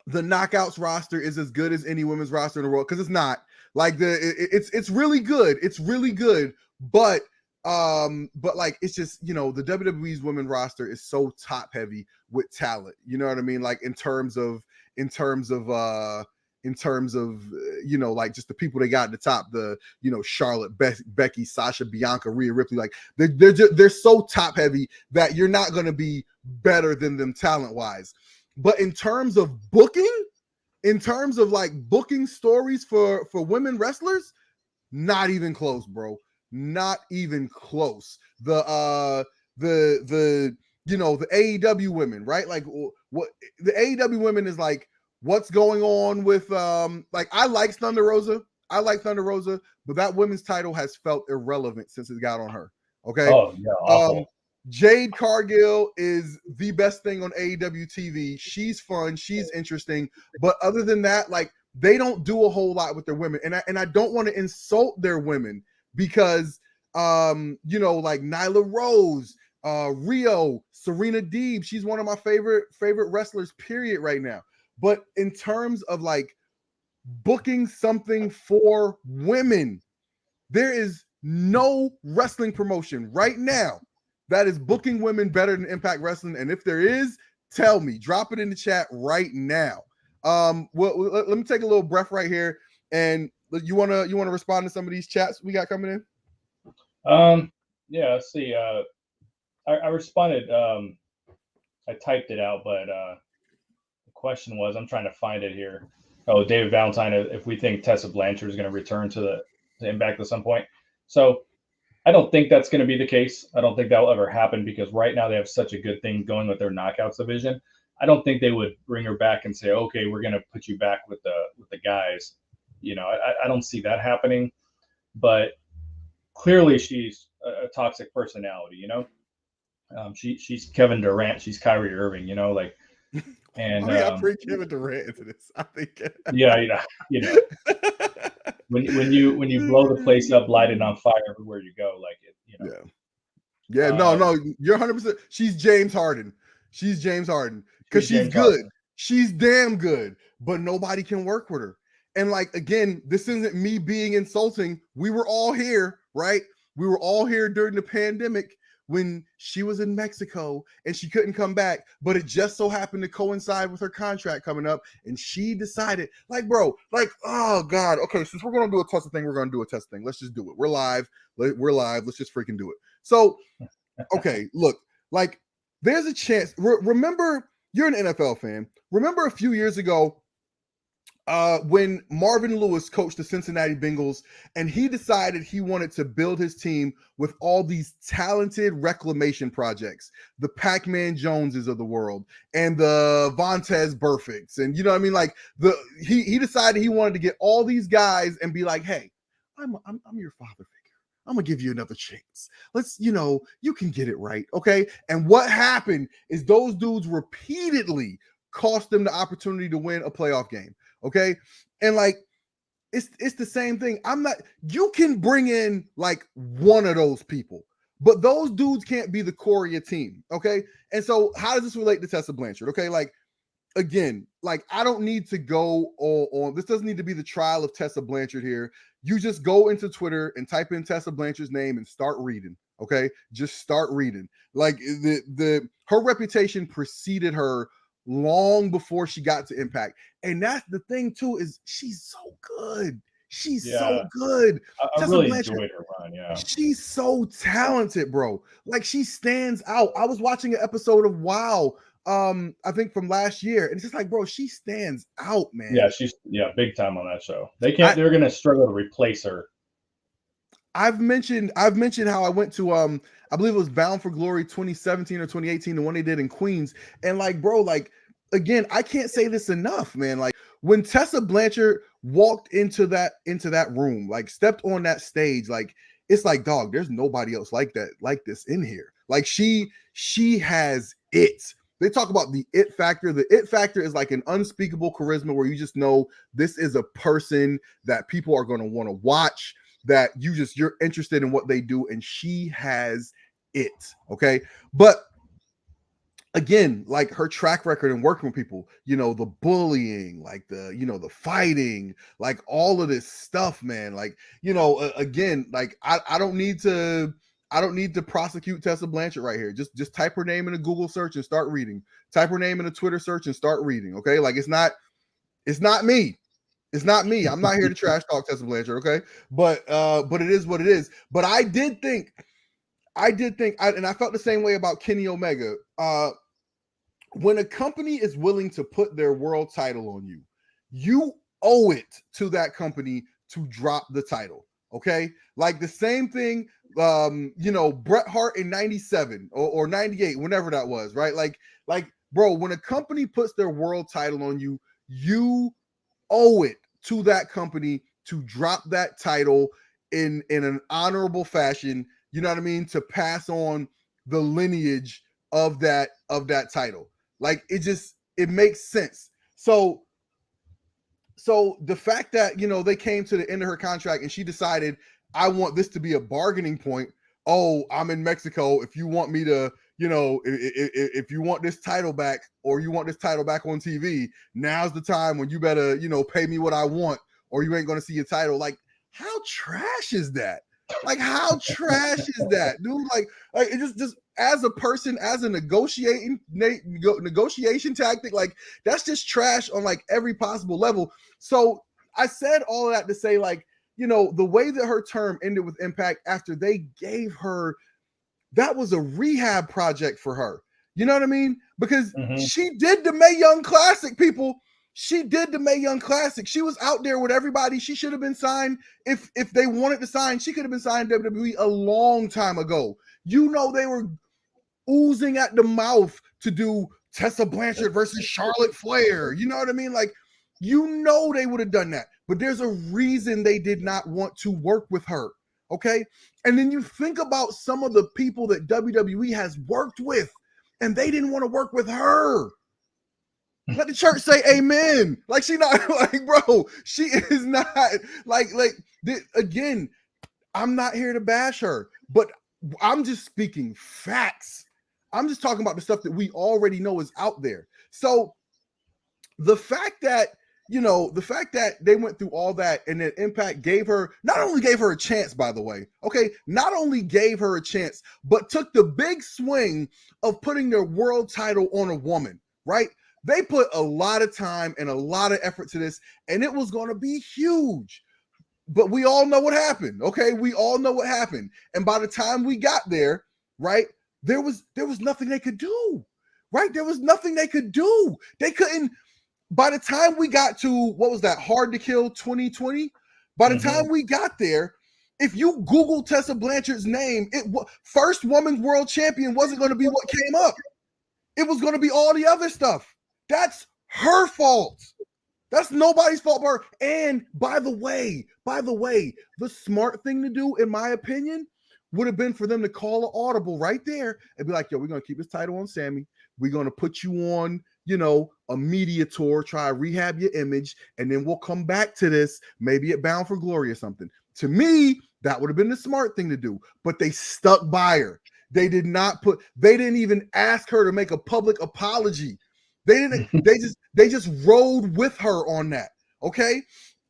the Knockouts roster is as good as any women's roster in the world, because it's not. Like, it's really good. It's really good. But But like, it's just, the WWE's women roster is so top heavy with talent. You know what I mean? Like in terms of like just the people they got at the top, Charlotte, Becky, Sasha, Bianca, Rhea Ripley, like they're so top heavy that you're not going to be better than them talent wise. But in terms of booking, booking stories for women wrestlers, not even close, bro. Not even close. The AEW women, right? Like what the AEW women is like, what's going on with like I like Thunder Rosa, but that women's title has felt irrelevant since it got on her. Okay. Oh yeah, awful. Jade Cargill is the best thing on AEW TV. She's fun, she's interesting, but other than that, like they don't do a whole lot with their women, and I don't want to insult their women because like Nyla Rose, Rio, Serena Deeb, she's one of my favorite wrestlers period right now. But in terms of like booking something for women, there is no wrestling promotion right now that is booking women better than Impact Wrestling. And if there is, tell me, drop it in the chat right now. Let me take a little breath right here. And you wanna respond to some of these chats we got coming in? Yeah, let's see. I responded. I typed it out, but the question was, I'm trying to find it here. Oh, David Valentine, if we think Tessa Blanchard is going to return to Impact at some point. So I don't think that's going to be the case. I don't think that will ever happen because right now they have such a good thing going with their knockouts division. I don't think they would bring her back and say, okay, we're going to put you back with the guys. I don't see that happening. But clearly she's a toxic personality. She's Kevin Durant. She's Kyrie Irving. And I bring Kevin Durant into this. I think. Yeah. When you blow the place up, light it on fire everywhere you go, like it. Yeah. No, you're 100%. She's James Harden because she's good. Harden. She's damn good, but nobody can work with her. And like again, this isn't me being insulting. We were all here, right? We were all here during the pandemic when she was in Mexico and she couldn't come back, but it just so happened to coincide with her contract coming up. And she decided, like, bro, like, oh God, okay, since we're going to do a test thing, we're going to do a test thing. Let's just do it. We're live. Let's just freaking do it. So, okay, look, like there's a chance. Remember, you're an NFL fan. Remember a few years ago, when Marvin Lewis coached the Cincinnati Bengals and he decided he wanted to build his team with all these talented reclamation projects, the Pac-Man Joneses of the world and the Vontaze Burficts. And you know what I mean? Like he decided he wanted to get all these guys and be like, hey, I'm your father figure. I'm going to give you another chance. Let's, you can get it right. Okay. And what happened is those dudes repeatedly cost them the opportunity to win a playoff game. Okay. And like, it's the same thing. You can bring in like one of those people, but those dudes can't be the core of your team. Okay. And so how does this relate to Tessa Blanchard? Okay. Like, again, like I don't need to go on. This doesn't need to be the trial of Tessa Blanchard here. You just go into Twitter and type in Tessa Blanchard's name and start reading. Okay. Just start reading. Like her reputation preceded her long before she got to Impact. And that's the thing too, is she's so good. She's so good. I really enjoyed her run. Yeah. She's so talented, bro. Like she stands out. I was watching an episode of WoW, I think from last year, and it's just like, bro, she stands out, man. Yeah, she's big time on that show. They're gonna struggle to replace her. I've mentioned how I went to I believe it was Bound for Glory 2017 or 2018, the one they did in Queens. And like, bro, like again, I can't say this enough, man. Like when Tessa Blanchard walked into that room, like stepped on that stage, like it's like, dog, there's nobody else like this in here. Like she has it. They talk about the it factor. The it factor is like an unspeakable charisma where you just know this is a person that people are going to want to watch, that you're interested in what they do, and she has it. Okay. But again, like her track record in working with people, the bullying, like the fighting, like all of this stuff, man. Like, again, like I don't need to I don't need to prosecute Tessa Blanchard right here. Just type her name in a Google search and start reading. Type her name in a Twitter search and start reading. Okay, like it's not me. It's not me. I'm not here to trash talk Tessa Blanchard. Okay, but it is what it is. But I did think, and I felt the same way about Kenny Omega. When a company is willing to put their world title on you, you owe it to that company to drop the title. Okay, like the same thing. Bret Hart in '97 or '98, whenever that was, right? Like, bro, when a company puts their world title on you, you owe it to that company to drop that title in an honorable fashion. You know what I mean? To pass on the lineage of that title. Like it makes sense. So the fact that, they came to the end of her contract and she decided, I want this to be a bargaining point. Oh, I'm in Mexico. If you want me to, if you want this title back, or you want this title back on TV, now's the time when you better, pay me what I want, or you ain't going to see your title. Like, how trash is that? Like, how trash is that, dude? Like it just as a person, as a negotiation tactic, like that's just trash on like every possible level. So I said all of that to say, like, the way that her term ended with Impact after they gave her, that was a rehab project for her. You know what I mean? Because she did the Mae Young Classic, people. She did the Mae Young Classic. She was out there with everybody. She should have been signed. If they wanted to sign, she could have been signed WWE a long time ago. They were oozing at the mouth to do Tessa Blanchard versus Charlotte Flair. You know what I mean? Like, they would have done that. But there's a reason they did not want to work with her. Okay? And then you think about some of the people that WWE has worked with, and they didn't want to work with her. Let the church say amen. Like, she not like, bro, she is not again, I'm not here to bash her, but I'm just speaking facts. I'm just talking about the stuff that we already know is out there. So the fact that they went through all that, and then Impact not only gave her a chance, by the way, okay, not only gave her a chance, but took the big swing of putting their world title on a woman, right? They put a lot of time and a lot of effort to this, and it was going to be huge. But we all know what happened, okay? We all know what happened. And by the time we got there, right, there was nothing they could do, right? There was nothing they could do. They couldn't. By the time we got to, what was that, Hard to Kill 2020? By the time we got there, if you Google Tessa Blanchard's name, first women's world champion wasn't going to be what came up. It was going to be all the other stuff. That's her fault. That's nobody's fault but her. And by the way, the smart thing to do, in my opinion, would have been for them to call an audible right there and be like, yo, we're going to keep this title on Sammy. We're going to put you on, a media tour, try to rehab your image, and then we'll come back to this, maybe at Bound for Glory or something. To me, that would have been the smart thing to do, but they stuck by her. They didn't even ask her to make a public apology. They didn't, they just rode with her on that. Okay.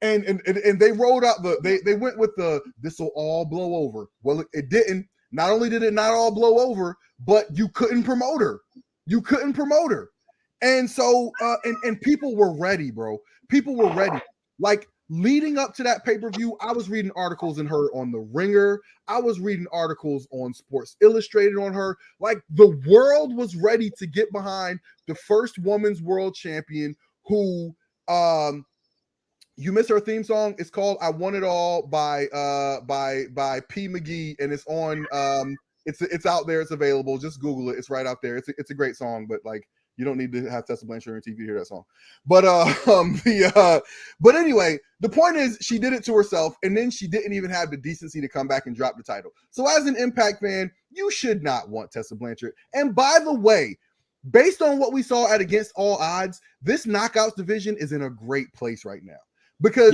And they rolled out they went with this will all blow over. Well, it didn't. Not only did it not all blow over, but you couldn't promote her. And so, and people were ready, bro. People were ready. Like, leading up to that pay-per-view, I was reading articles on her on The Ringer. I was reading articles on Sports Illustrated on her. Like, the world was ready to get behind the first women's world champion who, you missed her theme song. It's called "I Want It All" by P. McGee, and it's on. It's out there. It's available. Just Google it. It's right out there. It's a great song, but like, you don't need to have Tessa Blanchard on TV to hear that song. But but anyway, the point is, she did it to herself, and then she didn't even have the decency to come back and drop the title. So as an Impact fan, you should not want Tessa Blanchard. And by the way, based on what we saw at Against All Odds, this Knockouts division is in a great place right now. Because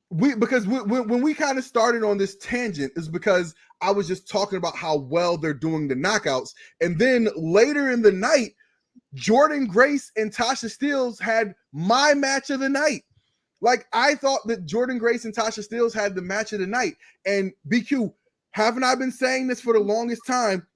when we kind of started on this tangent is because I was just talking about how well they're doing the Knockouts. And then later in the night, Jordynne Grace and Tasha Steelz had my match of the night. Like, I thought that Jordynne Grace and Tasha Steelz had the match of the night. And BQ, Haven't I been saying this for the longest time?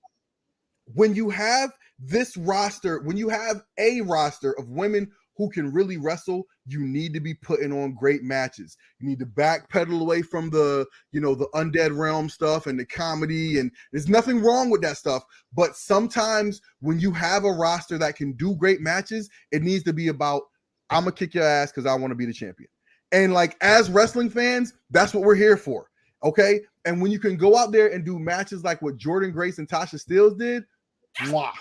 When you have this roster, when you have a roster of women who can really wrestle, you need to be putting on great matches. You need to backpedal away from the undead realm stuff and the comedy, and there's nothing wrong with that stuff. But sometimes when you have a roster that can do great matches, it needs to be about, I'm gonna kick your ass because I want to be the champion. And like, as wrestling fans, that's what we're here for. Okay. And when you can go out there and do matches like what Jordynne Grace and Tasha Steelz did, mwah,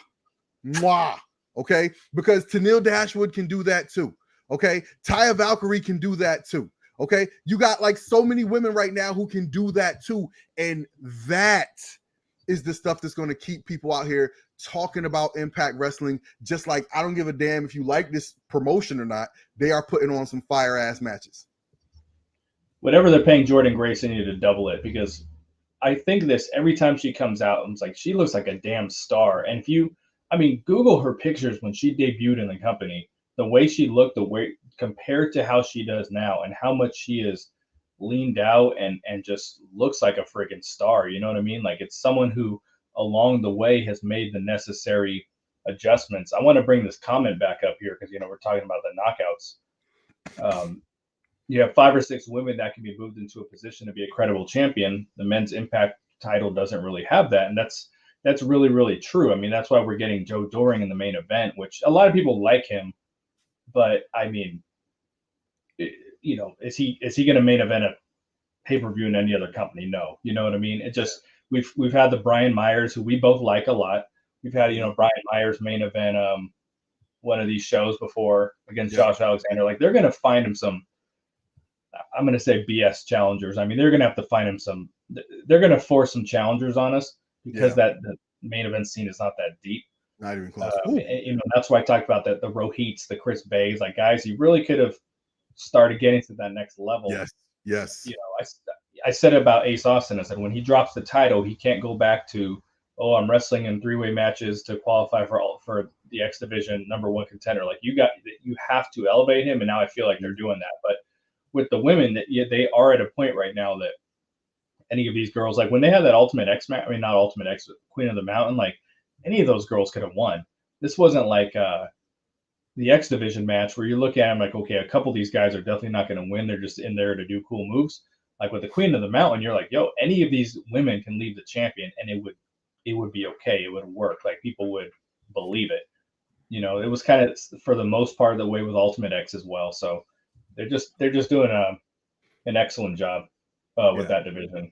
mwah. Okay. Because Tenille Dashwood can do that too. Okay. Taya Valkyrie can do that too. Okay. You got like so many women right now who can do that too. And that is the stuff that's going to keep people out here talking about Impact Wrestling. Just like, I don't give a damn if you like this promotion or not. They are putting on some fire ass matches. Whatever they're paying Jordynne Grace, they need to double it, because I think this every time she comes out, it's like she looks like a damn star. And if you, Google her pictures when she debuted in the company, the way she looked, the way compared to how she does now, and how much she is leaned out and just looks like a freaking star. You know what I mean? Like, it's someone who along the way has made the necessary adjustments. I want to bring this comment back up here because, we're talking about the knockouts. You have 5 or 6 women that can be moved into a position to be a credible champion. The men's Impact title doesn't really have that. And that's really, really true. That's why we're getting Joe Doring in the main event, which a lot of people like him. But is he going to main event a pay-per-view in any other company? No. You know what I mean? It just, we've had the Brian Myers, who we both like a lot. We've had, Brian Myers main event one of these shows before against Josh Alexander. Like, they're going to find him some, I'm going to say BS challengers. They're going to have to find him they're going to force some challengers on us because the main event scene is not that deep. Not even close. That's why I talked about the Rohits, the Chris Bays, like guys you really could have started getting to that next level. Yes. I said about Ace Austin, I said, when he drops the title, he can't go back to, I'm wrestling in 3-way matches to qualify for the X Division #1 contender. Like, you have to elevate him, and now I feel like they're doing that. But with the women, they are at a point right now that any of these girls, like when they had that Ultimate X match, not Ultimate X, Queen of the Mountain, like any of those girls could have won. This wasn't like the X Division match where you look at them like, okay, a couple of these guys are definitely not going to win. They're just in there to do cool moves. Like with the Queen of the Mountain, you're like, yo, any of these women can leave the champion and it would be okay. It would work. Like, people would believe it. It was kind of, for the most part, the way with Ultimate X as well. So they're just doing an excellent job with that division.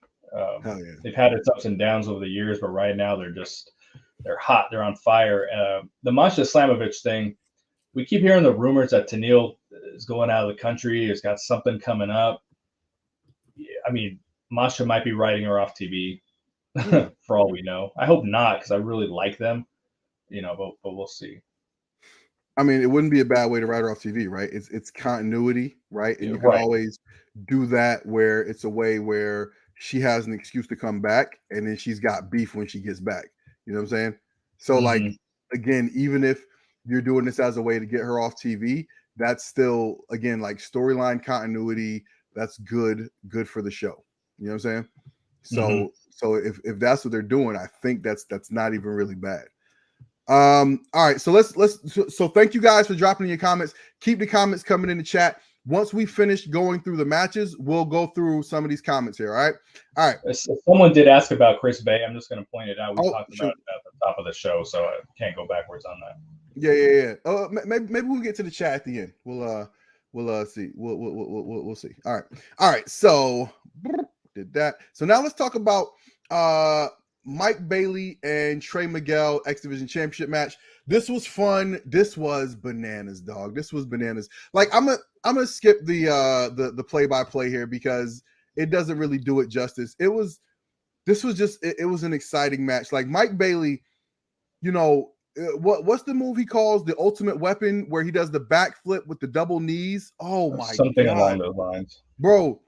They've had its ups and downs over the years, but right now they're hot. They're on fire. The Masha Slamovich thing, we keep hearing the rumors that Tenille is going out of the country. Has got something coming up. Masha might be writing her off TV for all we know. I hope not, because I really like them. But we'll see. It wouldn't be a bad way to write her off TV, right? It's continuity, right? And you can always do that where it's a way where she has an excuse to come back, and then she's got beef when she gets back. You know what I'm saying? So, like, again, even if you're doing this as a way to get her off TV, that's still, again, like, storyline continuity. That's good for the show. You know what I'm saying? So if that's what they're doing, I think that's not even really bad. All right, so so thank you guys for dropping in your comments. Keep the comments coming in the chat. Once we finish going through the matches, we'll go through some of these comments here. All right. Someone did ask about Chris Bay. I'm just going to point it out. We talked about it at the top of the show, so I can't go backwards on that. Yeah. Maybe we'll get to the chat at the end. We'll see. We'll see. All right. So did that. So now let's talk about Mike Bailey and Trey Miguel X Division Championship match. This was fun. This was bananas, dog. This was bananas. Like, I'm gonna skip the play-by-play here because it doesn't really do it justice. It was an exciting match. Like, Mike Bailey, what's the move he calls the ultimate weapon, where he does the backflip with the double knees? Oh my something God. Along those lines, bro.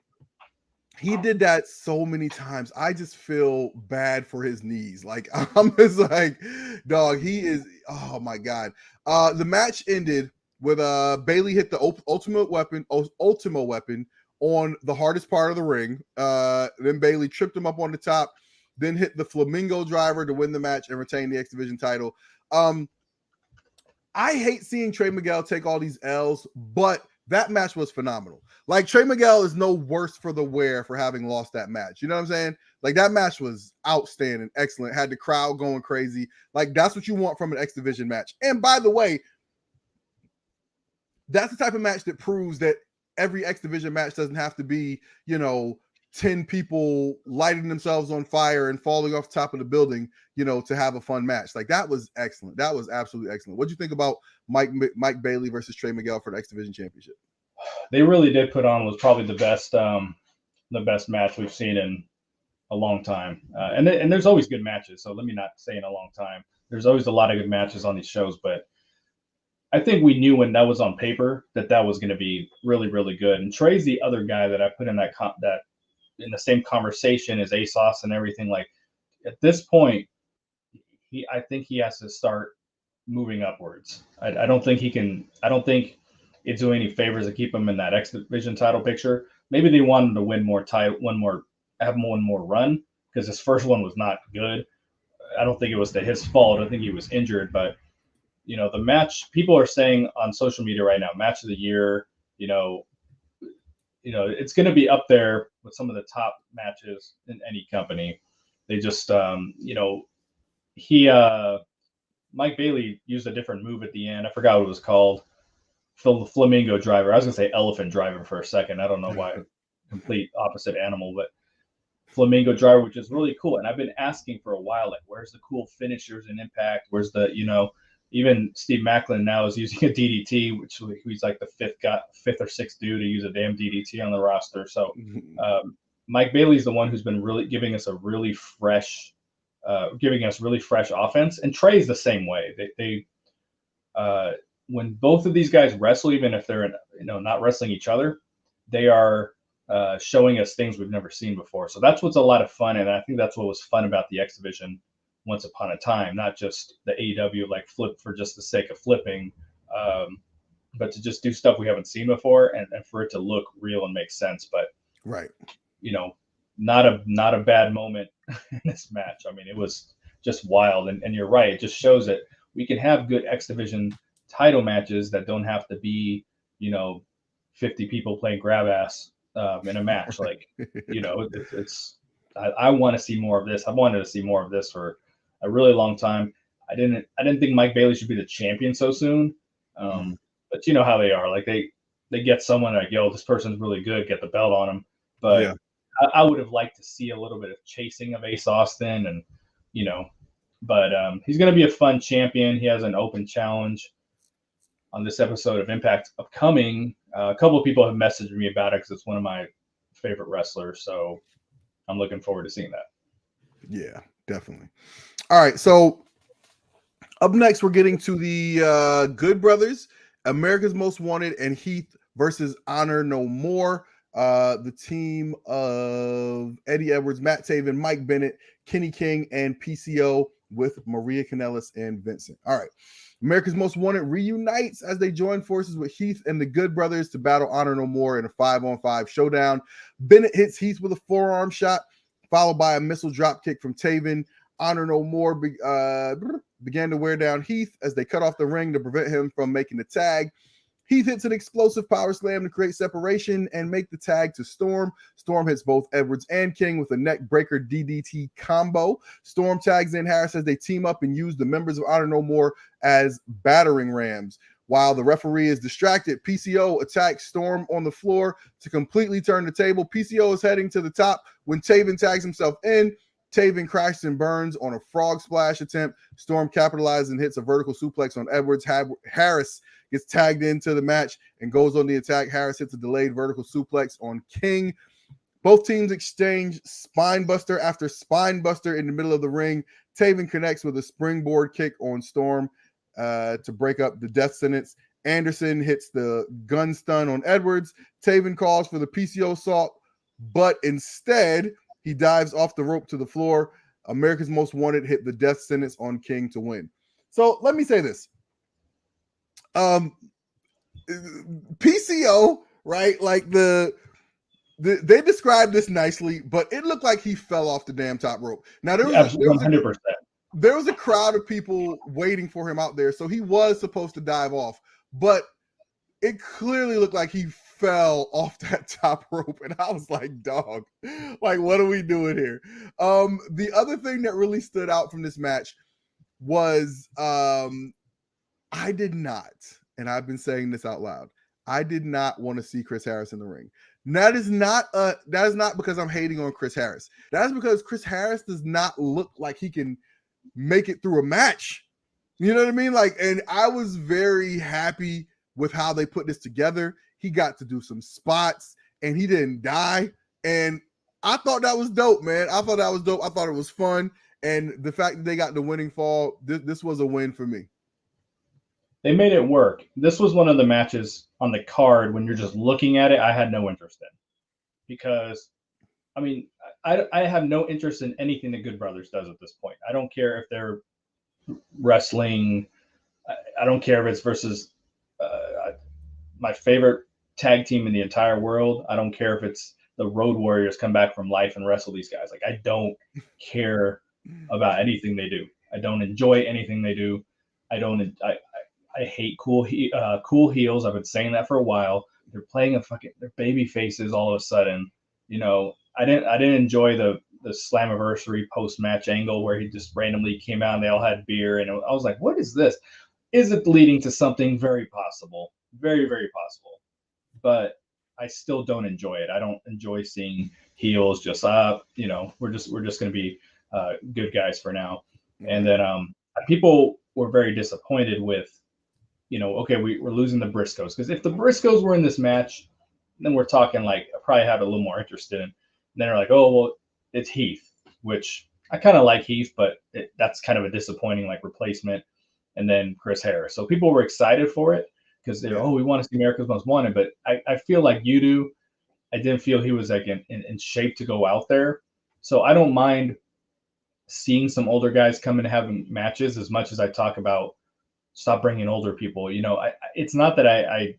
He did that so many times. I just feel bad for his knees. Like, I'm just like, dog, he is, oh my God. The match ended with Bailey hit the ultimate weapon on the hardest part of the ring. Then Bailey tripped him up on the top, then hit the Flamingo Driver to win the match and retain the X Division title. I hate seeing Trey Miguel take all these L's, but that match was phenomenal. Like, Trey Miguel is no worse for the wear for having lost that match. You know what I'm saying? Like, that match was outstanding, excellent, had the crowd going crazy. Like, that's what you want from an X Division match. And by the way, that's the type of match that proves that every X Division match doesn't have to be, 10 people lighting themselves on fire and falling off the top of the building, to have a fun match. Like, that was excellent. That was absolutely excellent. What do you think about Mike Bailey versus Trey Miguel for the X Division Championship? They really did put on was probably the best match we've seen in a long time. And there's always good matches. So let me not say in a long time. There's always a lot of good matches on these shows, but I think we knew when that was on paper that was going to be really, really good. And Trey's the other guy that I put in that in the same conversation as ASOS and everything. Like, at this point, I think he has to start moving upwards. I don't think he can. I don't think it's doing any favors to keep him in that X Division title picture. Maybe they want him to win more have one more run, because his first one was not good. I don't think it was his fault. I think he was injured, but the match, people are saying on social media right now, match of the year, it's going to be up there with some of the top matches in any company. They just, Mike Bailey used a different move at the end. I forgot what it was called. Flamingo Driver. I was going to say Elephant Driver for a second. I don't know why. Complete opposite animal, but Flamingo Driver, which is really cool. And I've been asking for a while, like, where's the cool finishers in Impact? Where's the, even Steve Macklin now is using a DDT, which he's like the fifth or sixth dude to use a damn DDT on the roster. So Mike Bailey's the one who's been really giving us really fresh offense. And Trey's the same way. They when both of these guys wrestle, even if they're not wrestling each other, they are showing us things we've never seen before. So that's what's a lot of fun, and I think that's what was fun about the X Division once upon a time, not just the AEW like flip for just the sake of flipping, but to just do stuff we haven't seen before and for it to look real and make sense. But right, not a bad moment in this match. I mean, it was just wild, and you're right. It just shows that we can have good X Division title matches that don't have to be 50 people playing grab ass in a match. Like, it's I want to see more of this. I wanted to see more of this for a really long time. I didn't think Mike Bailey should be the champion so soon. But you know how they are. Like, they get someone like, yo, this person's really good, get the belt on him. But yeah. I would have liked to see a little bit of chasing of Ace Austin, and but he's going to be a fun champion. He has an open challenge on this episode of Impact upcoming. A couple of people have messaged me about it because it's one of my favorite wrestlers. So I'm looking forward to seeing that. Yeah, definitely. All right, so up next, we're getting to the Good Brothers, America's Most Wanted, and Heath versus Honor No More. The team of Eddie Edwards, Matt Taven, Mike Bennett, Kenny King, and PCO with Maria Kanellis and Vincent. All right. America's Most Wanted reunites as they join forces with Heath and the Good Brothers to battle Honor No More in a 5-on-5 showdown. Bennett hits Heath with a forearm shot, followed by a missile drop kick from Taven. Honor No More began to wear down Heath as they cut off the ring to prevent him from making the tag. Heath hits an explosive power slam to create separation and make the tag to Storm. Storm hits both Edwards and King with a neck breaker DDT combo. Storm tags in Harris as they team up and use the members of Honor No More as battering rams. While the referee is distracted, PCO attacks Storm on the floor to completely turn the table. PCO is heading to the top when Taven tags himself in. Taven crashes and burns on a frog splash attempt. Storm capitalizes and hits a vertical suplex on Edwards. Harris gets tagged into the match and goes on the attack. Harris hits a delayed vertical suplex on King. Both teams exchange spine buster after spine buster in the middle of the ring. Taven connects with a springboard kick on Storm to break up the death sentence. Anderson hits the gun stun on Edwards. Taven calls for the PCO assault, but instead he dives off the rope to the floor. America's Most Wanted hit the death sentence on King to win. So let me say this. PCO, right? Like the They described this nicely, but it looked like he fell off the damn top rope. Now there was 100%. There was a crowd of people waiting for him out there, so he was supposed to dive off, but it clearly looked like he fell off that top rope, and I was like, dog, like, what are we doing here? The other thing that really stood out from this match was I did not, and I've been saying this out loud, I did not want to see Chris Harris in the ring. That is not because I'm hating on Chris Harris. That is because Chris Harris does not look like he can make it through a match. You know what I mean? Like, and I was very happy with how they put this together. He got to do some spots and he didn't die. And I thought that was dope, man. I thought that was dope. I thought it was fun. And the fact that they got the winning fall, this was a win for me. They made it work. This was one of the matches on the card when you're just looking at it, I had no interest in. Because, I mean, I have no interest in anything the Good Brothers does at this point. I don't care if they're wrestling. I don't care if it's versus my favorite tag team in the entire world. I don't care if it's the Road Warriors come back from life and wrestle these guys. Like, I don't care about anything they do. I don't enjoy anything they do. I hate cool heels. I've been saying that for a while. They're playing they're baby faces all of a sudden. You know, I didn't enjoy the Slammiversary post-match angle where he just randomly came out and they all had beer, and I was like, what is this? Is it leading to something? Very possible. Very, very possible. But I still don't enjoy it. I don't enjoy seeing heels just you know, we're just going to be good guys for now. And then people were very disappointed with, you know, okay, we're losing the Briscoes, because if the Briscoes were in this match, then we're talking like I probably have a little more interest in it. And then they're like, oh, well, it's Heath, which I kind of like Heath, but that's kind of a disappointing like replacement. And then Chris Harris. So people were excited for it because they're, we want to see America's Most Wanted. But I feel like you do. I didn't feel he was like in shape to go out there. So I don't mind seeing some older guys come and having matches as much as I talk about stop bringing older people. You know, it's not that I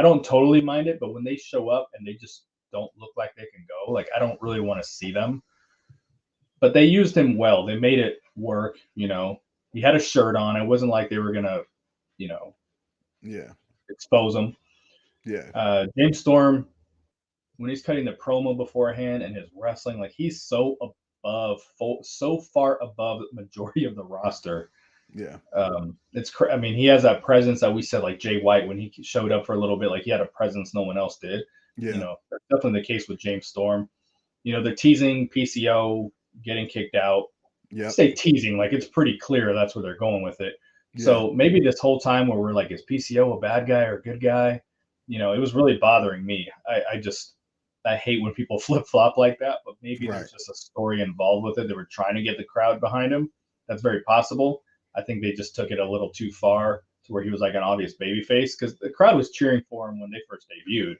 don't totally mind it, but when they show up and they just don't look like they can go, like I don't really want to see them. But they used him well. They made it work. You know, he had a shirt on. It wasn't like they were gonna, you know, expose him. Yeah. James Storm, when he's cutting the promo beforehand and his wrestling, like he's so far above the majority of the roster. Yeah. I mean, he has that presence that we said, like Jay White, when he showed up for a little bit, like he had a presence no one else did. Yeah. You know, that's definitely the case with James Storm. You know, they're teasing PCO getting kicked out. Yeah. Say teasing, like it's pretty clear that's where they're going with it. Yeah. So maybe this whole time where we're like, is PCO a bad guy or a good guy? You know, it was really bothering me. I hate when people flip-flop like that, but maybe there's just a story involved with it. They were trying to get the crowd behind him. That's very possible. I think they just took it a little too far to where he was like an obvious babyface, because the crowd was cheering for him when they first debuted,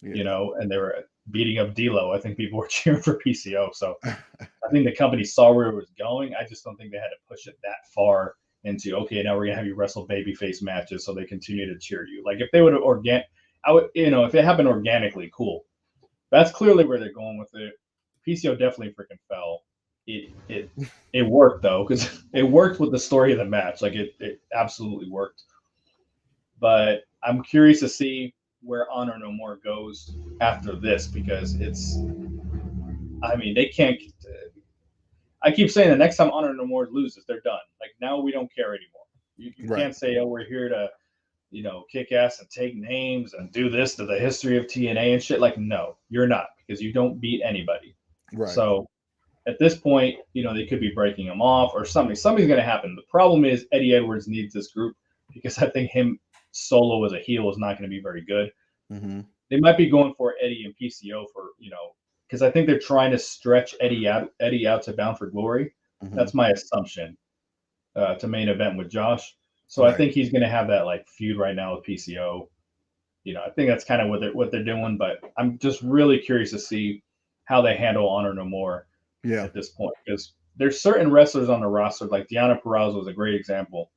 you know, and they were beating up D'Lo. I think people were cheering for PCO. So I think the company saw where it was going. I just don't think they had to push it that far into, okay, now we're going to have you wrestle babyface matches so they continue to cheer you. Like if they would have if it happened organically, cool. That's clearly where they're going with it. PCO definitely freaking fell. It worked though, because it worked with the story of the match. Like it absolutely worked. But I'm curious to see where Honor No More goes after this, because I mean, they can't. I keep saying the next time Honor No More loses, they're done. Like now we don't care anymore. You can't say, oh, we're here to, you know, kick ass and take names and do this to the history of TNA and shit. Like, no, you're not, because you don't beat anybody. Right. So at this point, you know, they could be breaking him off or something. Something's going to happen. The problem is Eddie Edwards needs this group, because I think him solo as a heel is not going to be very good. Mm-hmm. They might be going for Eddie and PCO for, you know, because I think they're trying to stretch Eddie out to Bound for Glory. Mm-hmm. That's my assumption to main event with Josh. So I think he's going to have that like feud right now with PCO. You know, I think that's kind of what they're doing. But I'm just really curious to see how they handle Honor No More at this point, because there's certain wrestlers on the roster, like Deonna Purrazzo is a great example.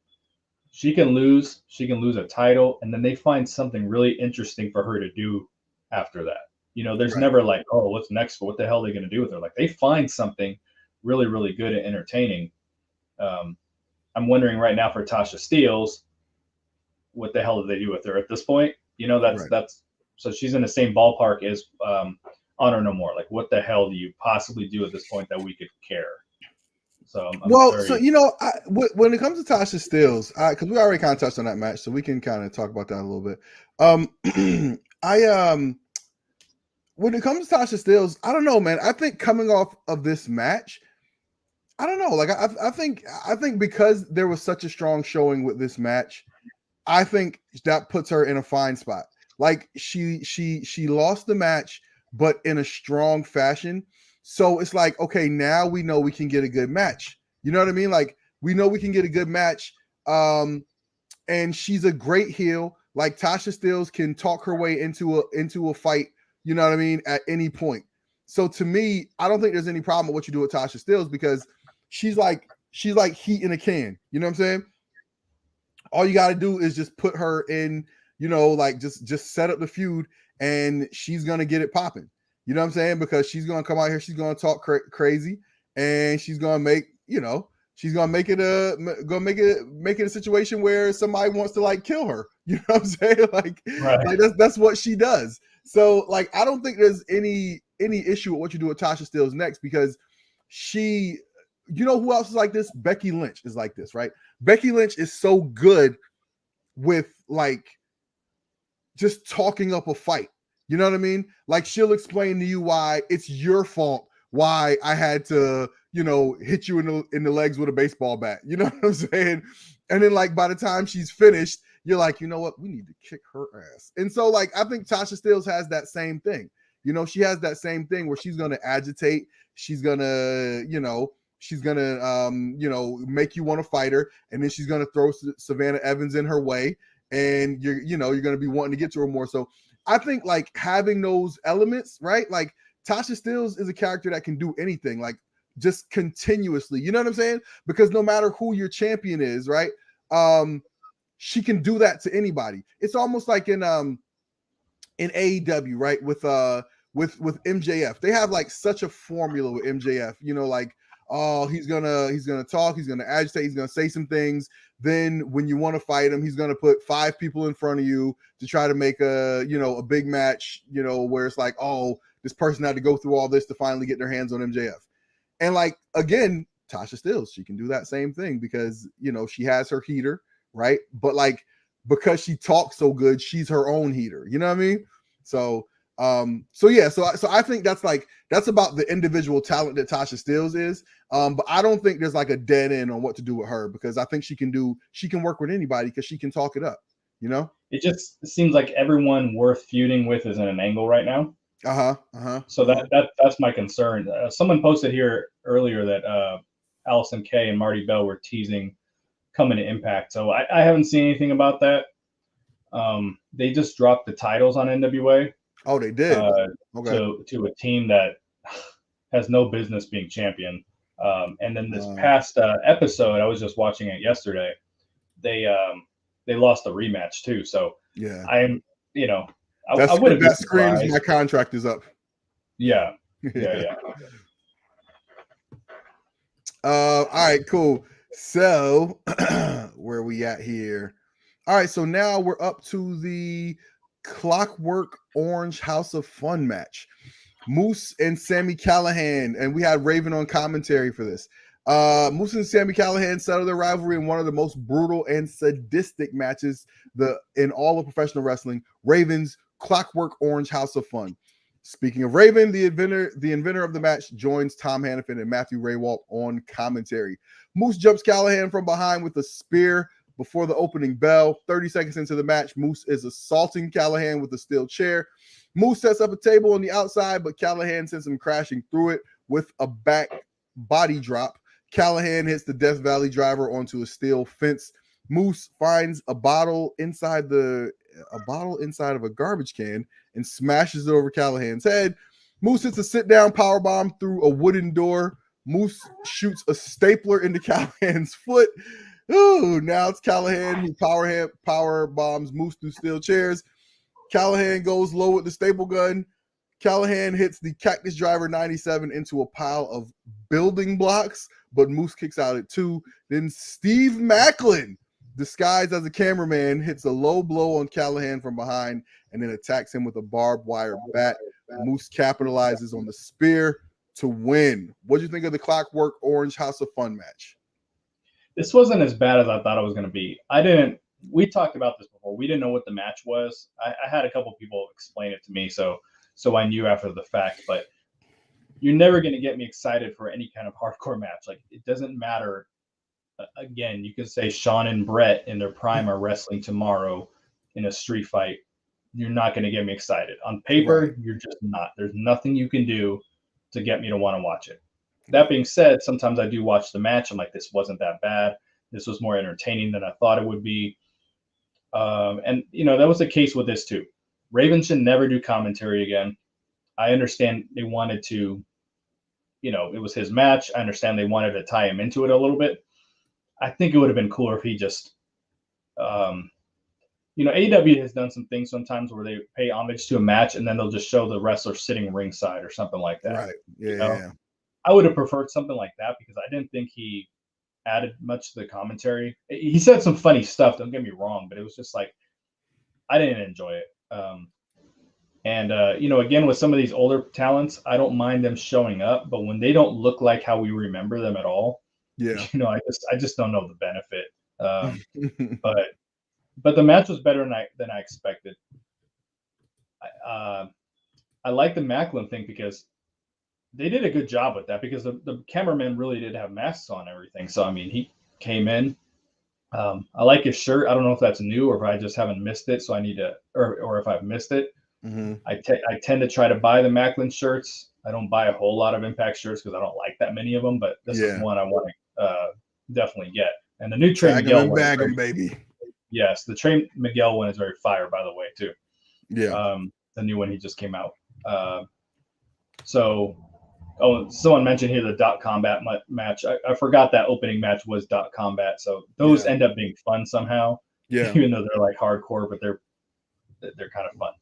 She can lose a title, and then they find something really interesting for her to do after that. You know, there's never like, oh, what's next? What the hell are they going to do with her? Like they find something really, really good and entertaining. I'm wondering right now for Tasha Steelz, what the hell do they do with her at this point? You know, that's so she's in the same ballpark as Honor No More. Like, what the hell do you possibly do at this point that we could care? So, when it comes to Tasha Steelz, because we already kind of touched on that match, so we can kind of talk about that a little bit. When it comes to Tasha Steelz, I don't know, man. I think coming off of this match, I don't know. Like, I think because there was such a strong showing with this match, I think that puts her in a fine spot. Like she lost the match, but in a strong fashion. So it's like, okay, now we know we can get a good match. You know what I mean? Like we know we can get a good match. And she's a great heel. Like Tasha Steelz can talk her way into a fight. You know what I mean? At any point. So to me, I don't think there's any problem with what you do with Tasha Steelz because she's like heat in a can. You know what I'm saying? All you got to do is just put her in, you know, like just set up the feud and she's going to get it popping. You know what I'm saying? Because she's going to come out here, she's going to talk crazy and she's going to make, you know, she's going to make it a situation where somebody wants to like kill her. You know what I'm saying? Like that's what she does. So like, I don't think there's any issue with what you do with Tasha Steelz next because she, you know who else is like this? Becky Lynch is like this, right? Becky Lynch is so good with like just talking up a fight. You know what I mean? Like she'll explain to you why it's your fault why I had to, you know, hit you in the legs with a baseball bat. You know what I'm saying? And then like by the time she's finished, you're like, you know what? We need to kick her ass. And so like I think Tasha Steelz has that same thing. You know, she has that same thing where she's gonna agitate, she's gonna, you know, she's gonna you know, make you want to fight her, and then she's gonna throw Savannah Evans in her way, and you're gonna be wanting to get to her more. So I think like having those elements, right? Like Tasha Steelz is a character that can do anything, like just continuously. You know what I'm saying? Because no matter who your champion is, right? She can do that to anybody. It's almost like in AEW, right? With MJF, they have like such a formula with MJF. You know, like oh, he's gonna talk, he's gonna agitate, he's gonna say some things. Then when you want to fight him, he's gonna put 5 people in front of you to try to make a big match. You know, where it's like, oh, this person had to go through all this to finally get their hands on MJF. And like again, Tasha Steelz, she can do that same thing because she has her heater, right? But like because she talks so good, she's her own heater. You know what I mean? So I think that's about the individual talent that Tasha Steelz is. But I don't think there's like a dead end on what to do with her because I think she can work with anybody because she can talk it up. It just seems like everyone worth feuding with is in an angle right now. So that's my concern. Someone posted here earlier that Allison Kay and Marty Bell were teasing coming to Impact. So I haven't seen anything about that. They just dropped the titles on NWA. Oh, they did. Okay. To a team that has no business being champion. And then this past episode, I was just watching it yesterday. They lost a rematch too. So yeah, I'm I wouldn't be surprised. Screams my contract is up. Yeah. All right, cool. So where are we at here? All right, so now we're up to the Clockwork Orange House of Fun match. Moose and Sami Callihan, and we had Raven on commentary for this. Moose and Sami Callihan settled their rivalry in one of the most brutal and sadistic matches in all of professional wrestling. Raven's Clockwork Orange House of Fun. Speaking of Raven, the inventor of the match joins Tom Hannafin and Matthew Raywalt on commentary. Moose jumps Callihan from behind with a spear before the opening bell. 30 seconds into the match, Moose is assaulting Callihan with a steel chair. Moose sets up a table on the outside, but Callihan sends him crashing through it with a back body drop. Callihan hits the Death Valley driver onto a steel fence. Moose finds a bottle inside of a garbage can and smashes it over Callahan's head. Moose hits a sit-down powerbomb through a wooden door. Moose shoots a stapler into Callahan's foot. Ooh, now it's Callihan who power bombs Moose through steel chairs. Callihan goes low with the staple gun. Callahan hits the Cactus Driver 97 into a pile of building blocks, but Moose kicks out at 2. Then Steve Macklin, disguised as a cameraman, hits a low blow on Callahan from behind and then attacks him with a barbed wire bat. Moose capitalizes on the spear to win. What do you think of the Clockwork Orange House of Fun match? This wasn't as bad as I thought it was going to be. We talked about this before. We didn't know what the match was. I had a couple people explain it to me, so I knew after the fact. But you're never going to get me excited for any kind of hardcore match. Like, it doesn't matter. Again, you can say Sean and Brett in their prime are wrestling tomorrow in a street fight. You're not going to get me excited. On paper, You're just not. There's nothing you can do to get me to want to watch it. That being said, sometimes I do watch the match. I'm like, this wasn't that bad. This was more entertaining than I thought it would be. And, that was the case with this too. Raven should never do commentary again. I understand they wanted to, it was his match. I understand they wanted to tie him into it a little bit. I think it would have been cooler if he just, AEW has done some things sometimes where they pay homage to a match and then they'll just show the wrestler sitting ringside or something like that. Right. Yeah. I would have preferred something like that because I didn't think he added much to the commentary. He said some funny stuff, don't get me wrong, but it was just like, I didn't enjoy it. Again, with some of these older talents, I don't mind them showing up, but when they don't look like how we remember them at all, I just don't know the benefit. But the match was better than I expected. I like the Macklin thing because they did a good job with that because the cameraman really did have masks on and everything. So, I mean, he came in. I like his shirt. I don't know if that's new or if I just haven't missed it. So I need to, or if I've missed it. Mm-hmm. I tend to try to buy the Macklin shirts. I don't buy a whole lot of Impact shirts because I don't like that many of them, but this is one I want to definitely get. And the new Trey Miguel one. Bag 'em, baby. Yes, the Trey Miguel one is very fire, by the way, too. Yeah. The new one, he just came out. Someone mentioned here the .combat match. I forgot that opening match was .combat. So those end up being fun somehow. Yeah. Even though they're like hardcore, but they're kind of fun.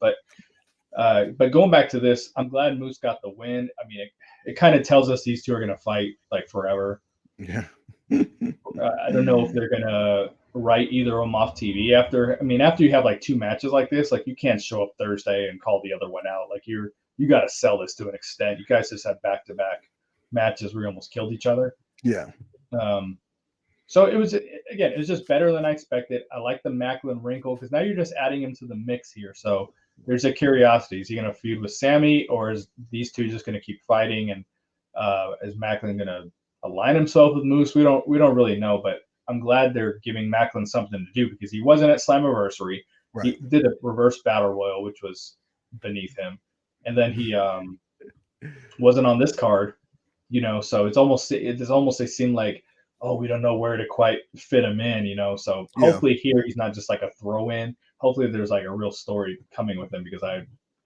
But going back to this, I'm glad Moose got the win. I mean, it kind of tells us these two are going to fight like forever. Yeah. I don't know if they're going to write either of them off TV after you have like two matches like this, like you can't show up Thursday and call the other one out. Like you got to sell this to an extent. You guys just had back-to-back matches where you almost killed each other. Yeah. So it was just better than I expected. I like the Macklin wrinkle because now you're just adding him to the mix here. So there's a curiosity. Is he going to feud with Sammy or is these two just going to keep fighting? And is Macklin going to align himself with Moose? We don't really know, but I'm glad they're giving Macklin something to do because he wasn't at Slammiversary. Right. He did a reverse battle royal, which was beneath him. And then he wasn't on this card, so it almost seemed like, oh, we don't know where to quite fit him in, so hopefully here he's not just like a throw in. Hopefully there's like a real story coming with him because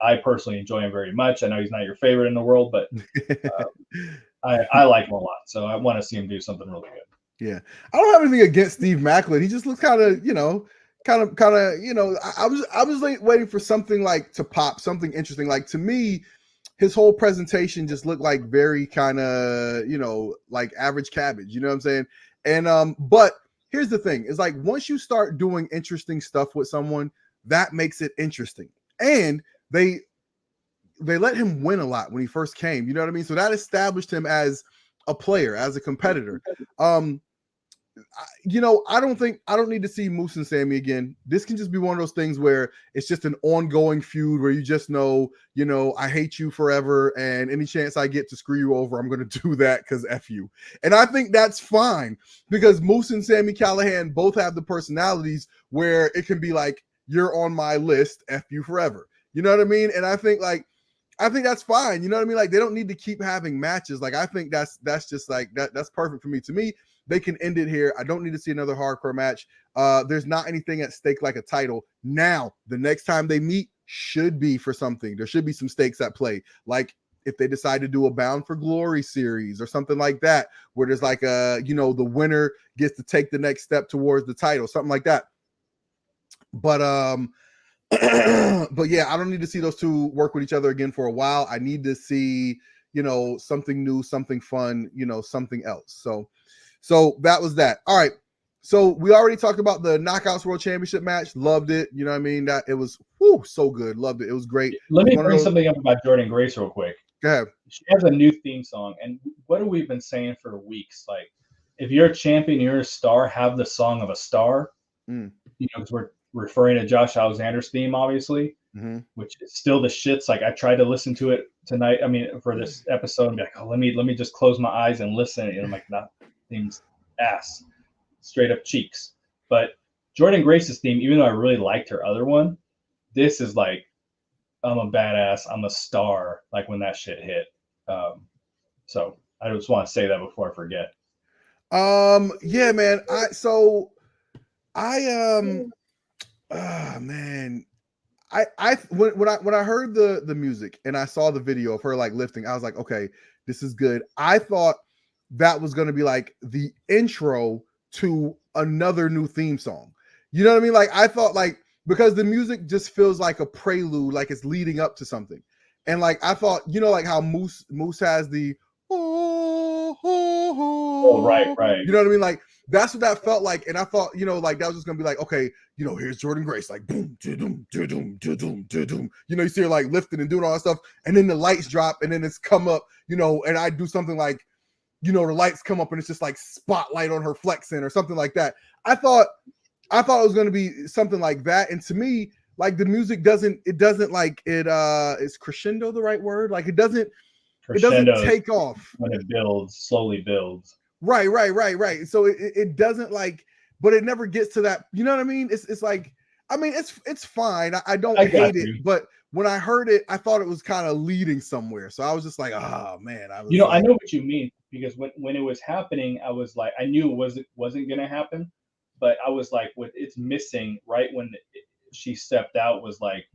I personally enjoy him very much. I know he's not your favorite in the world, but I like him a lot. So I want to see him do something really good. Yeah. I don't have anything against Steve Macklin. He just looks kind of, I was like waiting for something like to pop, something interesting. Like to me, his whole presentation just looked like very kind of, like average cabbage, you know what I'm saying? And but here's the thing, is like once you start doing interesting stuff with someone, that makes it interesting. And they let him win a lot when he first came, you know what I mean? So that established him as a player, as a competitor. I don't need to see Moose and Sammy again. This can just be one of those things where it's just an ongoing feud where you just know, I hate you forever, and any chance I get to screw you over, I'm going to do that because F you. And I think that's fine because Moose and Sammy Callahan both have the personalities where it can be like, you're on my list, F you forever. You know what I mean? And I think that's fine. You know what I mean? Like they don't need to keep having matches. Like I think that's just like that's perfect for me. To me, they can end it here. I don't need to see another hardcore match. There's not anything at stake like a title. Now, the next time they meet should be for something. There should be some stakes at play. Like if they decide to do a Bound for Glory series or something like that, where there's like the winner gets to take the next step towards the title, something like that. But But yeah, I don't need to see those two work with each other again for a while. I need to see, something new, something fun, something else. So that was that. All right. So we already talked about the Knockouts World Championship match. Loved it. You know what I mean? That it was so good. Loved it. It was great. Let me bring something up about Jordynne Grace real quick. Go ahead. She has a new theme song, and what have we been saying for weeks? Like, if you're a champion, you're a star, have the song of a star. Because we're referring to Josh Alexander's theme, obviously, which is still the shits. Like, I tried to listen to it tonight. I mean, for this episode, and be like, oh, let me just close my eyes and listen. And I'm like, that theme's ass, straight up cheeks. But Jordynne Grace's theme, even though I really liked her other one, this is like, I'm a badass, I'm a star. Like when that shit hit. So I just want to say that before I forget. Yeah, man. When I heard the music and I saw the video of her like lifting, I was like, okay, this is good. I thought that was going to be like the intro to another new theme song. You know what I mean? Like I thought, like, because the music just feels like a prelude, like it's leading up to something. And like I thought, like how Moose has the right. You know what I mean? Like that's what that felt like. And I thought, like that was just gonna be like, okay, here's Jordynne Grace, like boom, doom, doom, doom, doom. You see her like lifting and doing all that stuff, and then the lights drop, and then it's come up, and I do something like, the lights come up and it's just like spotlight on her flexing or something like that. I thought it was going to be something like that. And to me, like the music doesn't like it is crescendo the right word? Like it doesn't take off when it slowly builds. Right. So it doesn't like, but it never gets to that. You know what I mean? It's like, I mean, it's fine. I don't hate it, but when I heard it, I thought it was kind of leading somewhere. So I was just like, oh man. I know what you mean, because when it was happening, I was like, I knew it wasn't going to happen, but I was like, what it's missing right when she stepped out was like,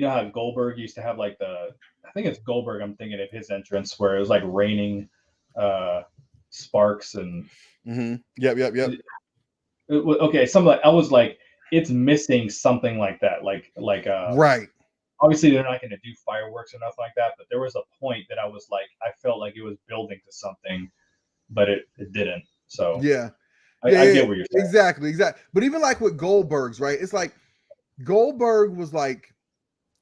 how Goldberg used to have like I think it's Goldberg. I'm thinking of his entrance where it was like raining sparks and. Yep. Okay, I was like, it's missing something like that, like right. Obviously, they're not going to do fireworks or nothing like that, but there was a point that I was like, I felt like it was building to something, but it didn't. So yeah, I get what you're saying. Exactly. But even like with Goldberg's, right? It's like Goldberg was like,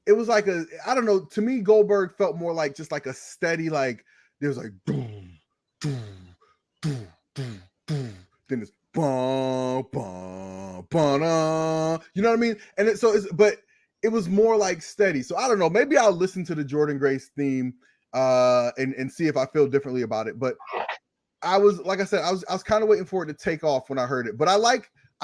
it was like I don't know. To me, Goldberg felt more like just like a steady, like there's like boom, boom, boom, boom, boom. Then it's bum, bum, bum, you know what I mean? And but it was more like steady. So I don't know. Maybe I'll listen to the Jordynne Grace theme and see if I feel differently about it. But I was, like I said, I was kind of waiting for it to take off when I heard it. But I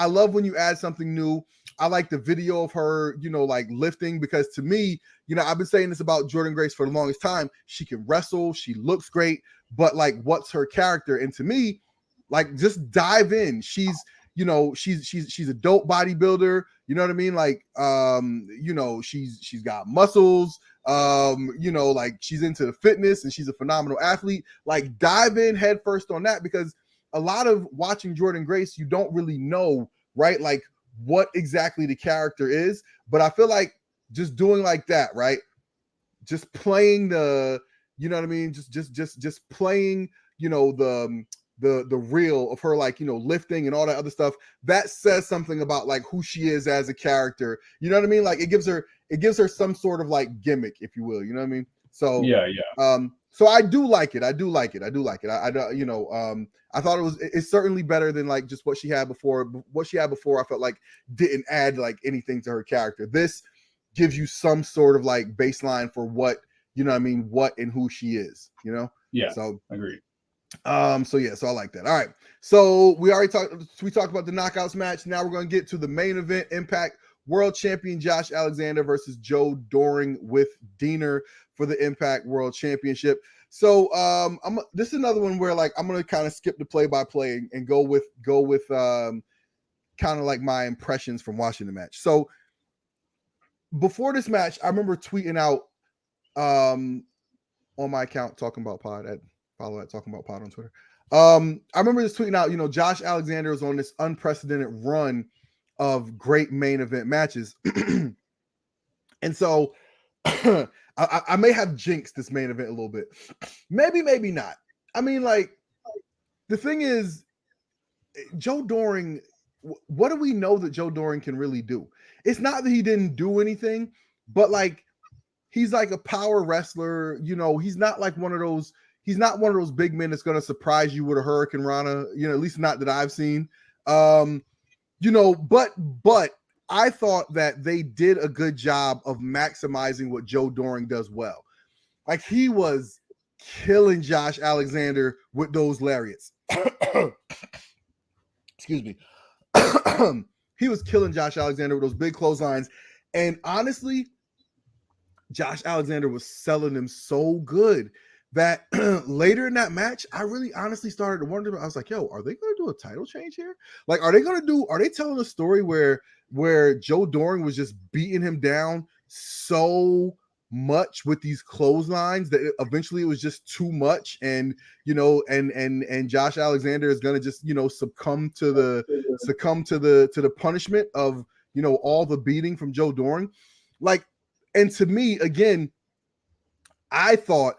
love when you add something new. I like the video of her, like lifting, because to me, I've been saying this about Jordynne Grace for the longest time. She can wrestle, she looks great, but like, what's her character? And to me, like, just dive in. She's a dope bodybuilder. You know what I mean? Like, she's got muscles. Like she's into the fitness and she's a phenomenal athlete. Like, dive in head first on that, because a lot of watching Jordynne Grace, you don't really know, right? Like what exactly the character is. But I feel like just doing like that, right? Just playing the, you know what I mean? Just playing, the reel of her, like, lifting and all that other stuff, that says something about like who she is as a character. You know what I mean? Like it gives her some sort of like gimmick, if you will. You know what I mean? So yeah. So I do like it. I thought it's certainly better than like just what she had before. What she had before, I felt like didn't add like anything to her character. This gives you some sort of like baseline for what, what and who she is, Yeah. So agreed. So I like that. All right. So we talked about the knockouts match. Now we're going to get to the main event. Impact World Champion Josh Alexander versus Joe Doring with Diener for the Impact World Championship. So this is another one where like I'm going to kind of skip the play-by-play and go with kind of like my impressions from watching the match. So before this match, I remember tweeting out on my account, Talking About Pod, follow at Talking About Pod on Twitter. I remember just tweeting out, Josh Alexander was on this unprecedented run of great main event matches. And so I may have jinxed this main event a little bit. Maybe not. I mean, like, the thing is, Joe Doring, what do we know that Joe Doring can really do? It's not that he didn't do anything, but like, he's like a power wrestler. You know, he's not like one of those. He's not one of those big men that's going to surprise you with a Hurricane Rana. You know, at least not that I've seen. You know, but I thought that they did a good job of maximizing what Joe Doring does well. Like, he was killing Josh Alexander with those lariats. Excuse me. He was killing Josh Alexander with those big clotheslines. And honestly, Josh Alexander was selling him so good that later in that match, I really honestly started to wonder. I was like, yo, are they going to do a title change here? Like, are they telling a story where Joe Doring was just beating him down so much with these clotheslines that eventually it was just too much, and you know, and Josh Alexander is going to just, you know, succumb to the punishment of, you know, all the beating from Joe Doring. Like, and to me, again, I thought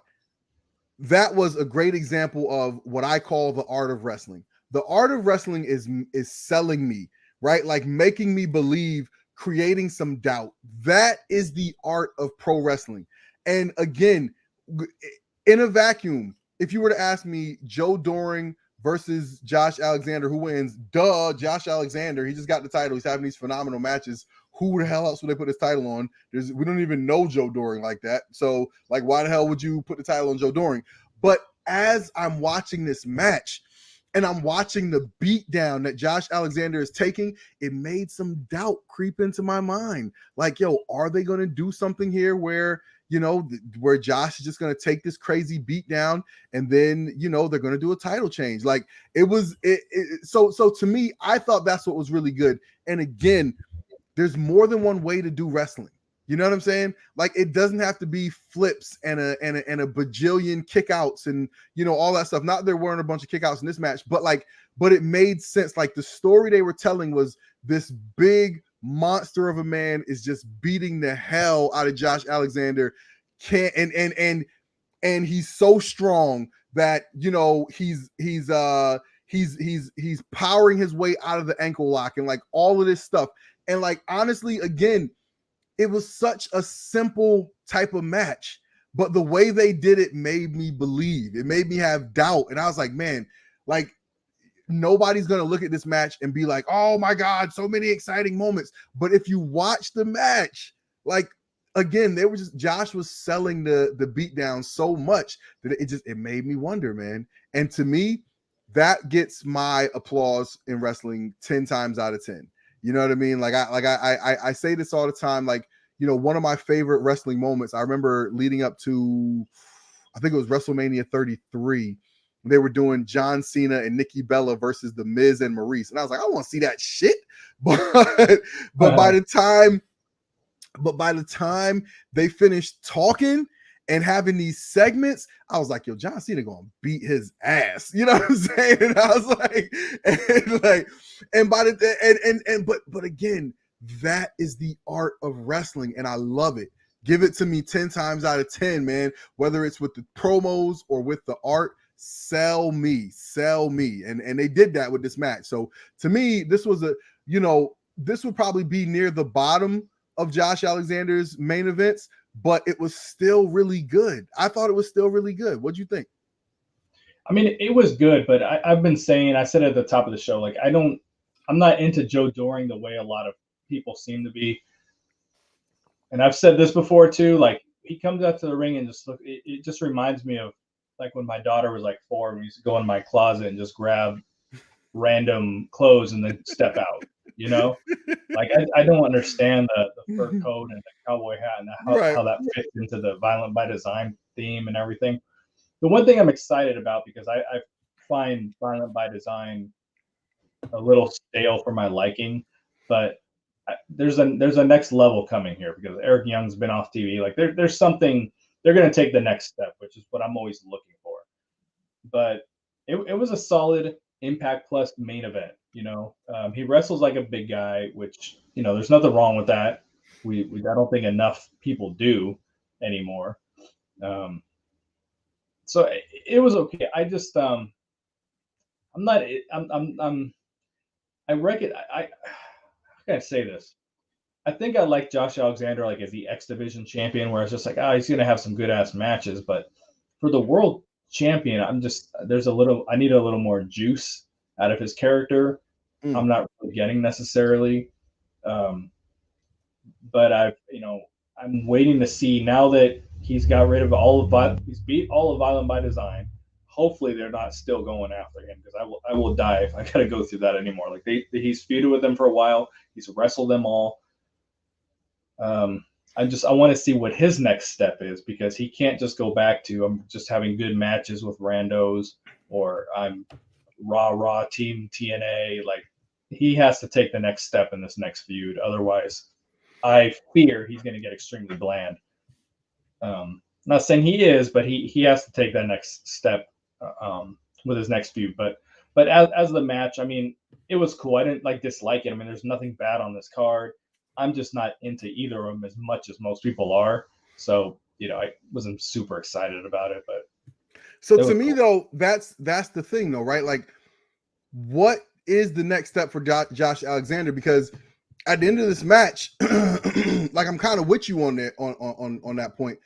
that was a great example of what I call the art of wrestling. The art of wrestling is selling me, right? Like, making me believe, creating some doubt. That is the art of pro wrestling. And again, in a vacuum, if you were to ask me Joe Doring versus Josh Alexander, who wins? Duh, Josh Alexander. He just got the title. He's having these phenomenal matches. Who the hell else would they put his title on? We don't even know Joe Doring like that. So, like, why the hell would you put the title on Joe Doring? But as I'm watching this match and I'm watching the beatdown that Josh Alexander is taking, it made some doubt creep into my mind. Like, yo, are they going to do something here where, you know, where Josh is just going to take this crazy beatdown and then, you know, they're going to do a title change? Like, so to me, I thought that's what was really good. And again, there's more than one way to do wrestling. You know what I'm saying? Like, it doesn't have to be flips and a bajillion kickouts and, you know, all that stuff. Not there weren't a bunch of kickouts in this match, but it made sense. Like, the story they were telling was this big monster of a man is just beating the hell out of Josh Alexander. And he's so strong that, you know, he's powering his way out of the ankle lock and like all of this stuff. And like, honestly, again, it was such a simple type of match, but the way they did it made me believe. It made me have doubt. And I was like, man, like, nobody's going to look at this match and be like, oh my God, so many exciting moments. But if you watch the match, like, again, Josh was selling the beatdown so much that it made me wonder, man. And to me, that gets my applause in wrestling 10 times out of 10. You know what I mean? Like, I say this all the time. Like, you know, one of my favorite wrestling moments, I remember leading up to, I think it was WrestleMania 33. They were doing John Cena and Nikki Bella versus The Miz and Maurice. And I was like, I want to see that shit. But by the time they finished talking and having these segments, I was like, yo, John Cena gonna beat his ass. You know what I'm saying? And I was like, but again, that is the art of wrestling, and I love it. Give it to me 10 times out of 10, man. Whether it's with the promos or with the art, sell me. And they did that with this match. So to me, this was this would probably be near the bottom of Josh Alexander's main events, but it was still really good. I thought it was still really good. What'd you think? I mean, it was good, but I've been saying, I said at the top of the show, like, I'm not into Joe Doring the way a lot of people seem to be. And I've said this before too, like, he comes out to the ring and just look, it just reminds me of like when my daughter was like 4, we used to go in my closet and just grab random clothes and then step out, you know? Like, I don't understand the fur coat and the cowboy hat and how that fits into the Violent by Design theme and everything. The one thing I'm excited about, because I find Violent by Design a little stale for my liking, but there's a next level coming here because Eric Young's been off TV. Like, there's something, they're going to take the next step, which is what I'm always looking for. But it was a solid Impact Plus main event. You know, he wrestles like a big guy, which, you know, there's nothing wrong with that. I don't think enough people do anymore. So it was okay. I just I'm not I reckon I how can I say this? I think I like Josh Alexander like as the X Division champion, where it's just like, he's gonna have some good ass matches, but for the world champion, I need a little more juice out of his character. I'm not really getting necessarily. But I'm waiting to see now that he's got rid of he's beat all of Violent by Design. Hopefully they're not still going after him, because I will die if I gotta go through that anymore. Like he's feuded with them for a while. He's wrestled them all. I want to see what his next step is, because he can't just go back to I'm just having good matches with randos, or I'm raw team TNA. Like, he has to take the next step in this next feud. Otherwise, I fear he's going to get extremely bland. Not saying he is, but he has to take that next step with his next feud. But as the match, I mean, it was cool. I didn't dislike it. I mean, there's nothing bad on this card. I'm just not into either of them as much as most people are. So, I wasn't super excited about it. But so to me, though, that's the thing, though, right? Like, what is the next step for Josh Alexander? Because at the end of this match, like, I'm kind of with you on that on that point.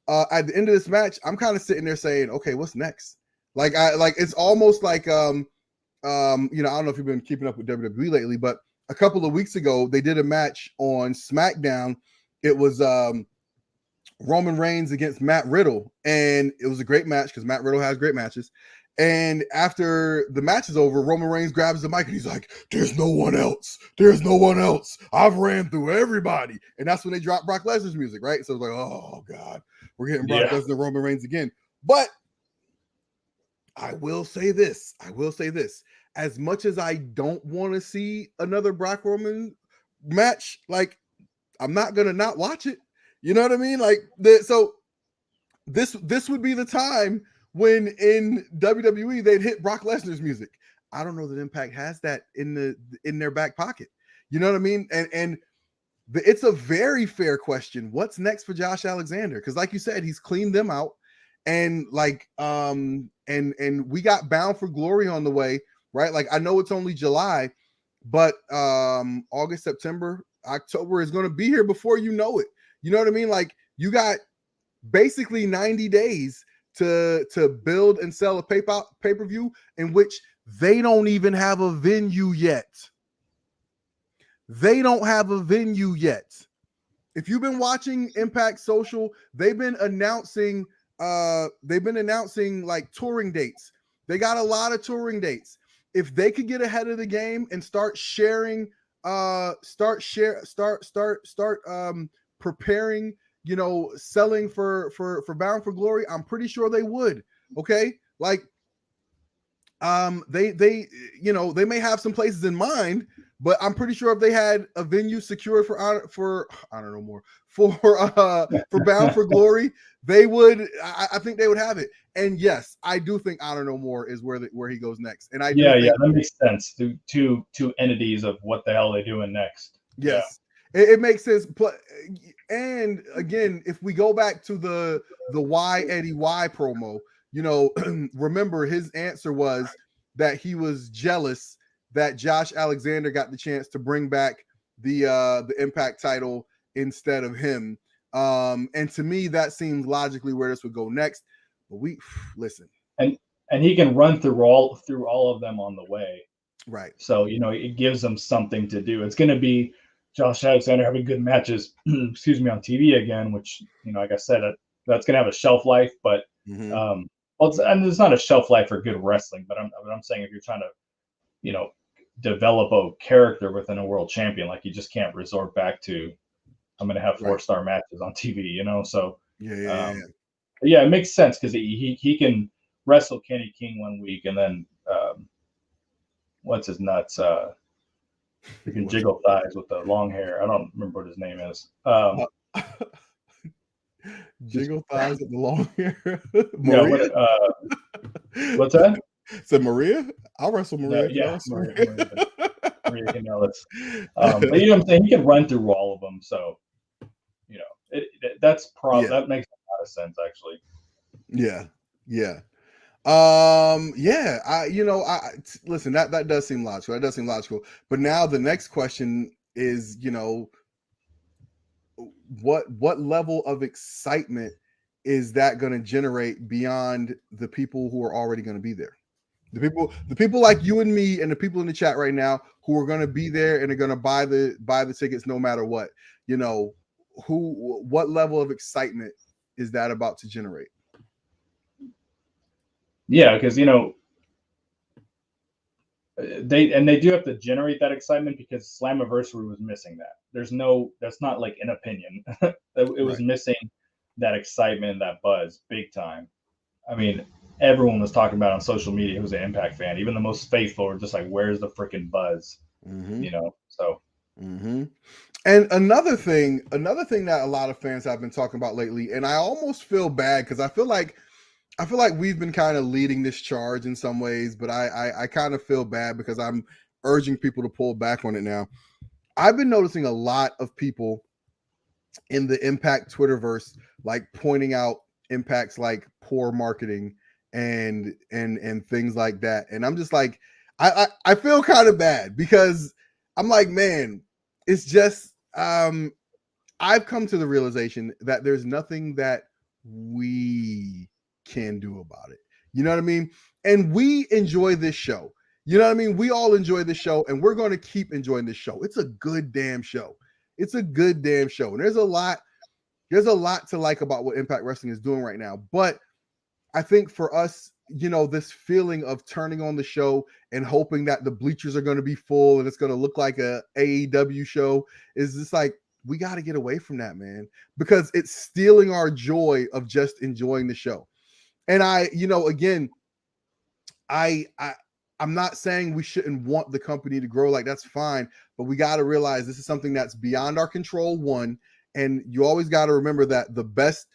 At the end of this match, I'm kind of sitting there saying, okay, what's next? Like, it's almost like I don't know if you've been keeping up with WWE lately, but a couple of weeks ago, they did a match on SmackDown. It was Roman Reigns against Matt Riddle, and it was a great match because Matt Riddle has great matches. And after the match is over, Roman Reigns grabs the mic and he's like, "There's no one else. There's no one else. I've ran through everybody." And that's when they dropped Brock Lesnar's music, right? So it's like, oh God, we're getting Brock Lesnar and Roman Reigns again. But I will say this. As much as I don't want to see another Brock Roman match, like, I'm not gonna not watch it. You know what I mean? Like, so this would be the time when in WWE they'd hit Brock Lesnar's music. I don't know that Impact has that in their back pocket. You know what I mean? And it's a very fair question. What's next for Josh Alexander? Because, like you said, he's cleaned them out, and like and we got Bound for Glory on the way, right? Like, I know it's only July, but August, September, October is going to be here before you know it. You know what I mean? Like, you got basically 90 days to build and sell a pay-per-view in which they don't even have a venue yet. They don't have a venue yet. If you've been watching Impact Social, they've been announcing like touring dates. They got a lot of touring dates. If they could get ahead of the game and start sharing, preparing, selling for Bound for Glory, I'm pretty sure they would. Okay, like, they may have some places in mind, but I'm pretty sure if they had a venue secured for Bound for Glory, they would. I think they would have it. And yes, I do think Honor No More is where he goes next. And that makes sense. Two entities of what the hell they're doing next. Yes, it makes sense. And again, if we go back to the Why Eddie Y promo, remember his answer was that he was jealous that Josh Alexander got the chance to bring back the Impact title instead of him. And to me, that seems logically where this would go next. But we listen, and he can run through all of them on the way, right? So it gives them something to do. It's going to be Josh Alexander having good matches, excuse me, on TV again, which like I said, that's going to have a shelf life. But and it's not a shelf life for good wrestling. But I'm saying if you're trying to develop a character within a world champion, like, you just can't resort back to I'm going to have 4-star matches on TV. So yeah, it makes sense because he can wrestle Kenny King one week and then what's his nuts? He can jiggle thighs with the long hair. I don't remember what his name is. Jiggle thighs with the long hair. Maria? What's that? So Maria? I'll wrestle Maria. Maria Kanellis. But you know what I'm saying? He can run through all of them. So That makes a lot of sense, actually. Yeah. Listen, that does seem logical. But now the next question is, what level of excitement is that going to generate beyond the people who are already going to be there? The people like you and me and the people in the chat right now who are going to be there and are going to buy the tickets no matter what. What level of excitement is that about to generate? Yeah, because they do have to generate that excitement, because Slammiversary was missing that. That's not like an opinion. It was missing that excitement, that buzz, big time. I mean, everyone was talking about it on social media who's an Impact fan. Even the most faithful were just like, "Where's the freaking buzz?" So. Mm-hmm. And another thing that a lot of fans have been talking about lately, and I almost feel bad because I feel like we've been kind of leading this charge in some ways, but I kind of feel bad because I'm urging people to pull back on it now. I've been noticing a lot of people in the Impact Twitterverse like pointing out Impact's like poor marketing and things like that. And I'm just like, I feel kind of bad because I'm like, man, it's just I've come to the realization that there's nothing that we can do about it. You know what I mean? And we enjoy this show. You know what I mean? We all enjoy this show, and we're going to keep enjoying this show. It's a good damn show. It's a good damn show. And there's a lot to like about what Impact Wrestling is doing right now. But I think for us, this feeling of turning on the show and hoping that the bleachers are going to be full and it's going to look like a AEW show is just like, we got to get away from that, man, because it's stealing our joy of just enjoying the show. And again, I'm not saying we shouldn't want the company to grow, like that's fine, but we got to realize this is something that's beyond our control, one, and you always got to remember that the best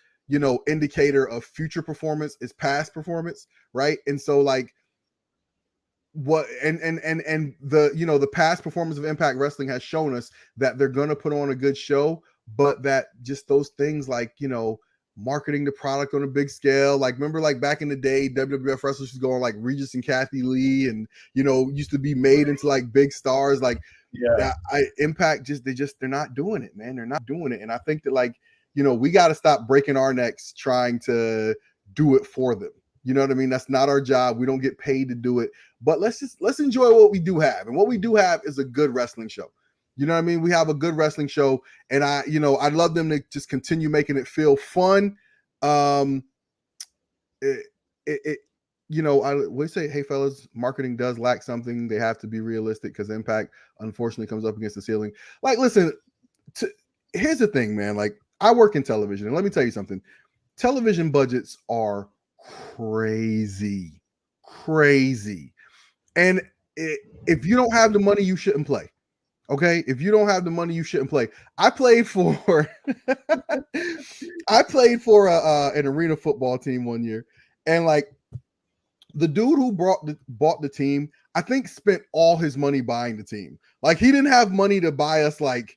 indicator of future performance is past performance, right? And so like what and the the past performance of Impact Wrestling has shown us that they're going to put on a good show, but that just those things like marketing the product on a big scale, like remember like back in the day WWF wrestlers was going like Regis and Kathy Lee and used to be made into like big stars, like Impact they're not doing it, man. They're not doing it. And I think that like we got to stop breaking our necks trying to do it for them. You know what I mean? That's not our job. We don't get paid to do it. But let's enjoy what we do have. And what we do have is a good wrestling show. You know what I mean? We have a good wrestling show. And I'd love them to just continue making it feel fun. I would say, hey fellas, marketing does lack something. They have to be realistic because Impact unfortunately comes up against the ceiling. Like, listen, here's the thing, man. Like, I work in television, and let me tell you something. Television budgets are crazy. And if you don't have the money, you shouldn't play. Okay, if you don't have the money, you shouldn't play. I played for an arena football team one year, and like the dude who bought the team, I think spent all his money buying the team. Like he didn't have money to buy us like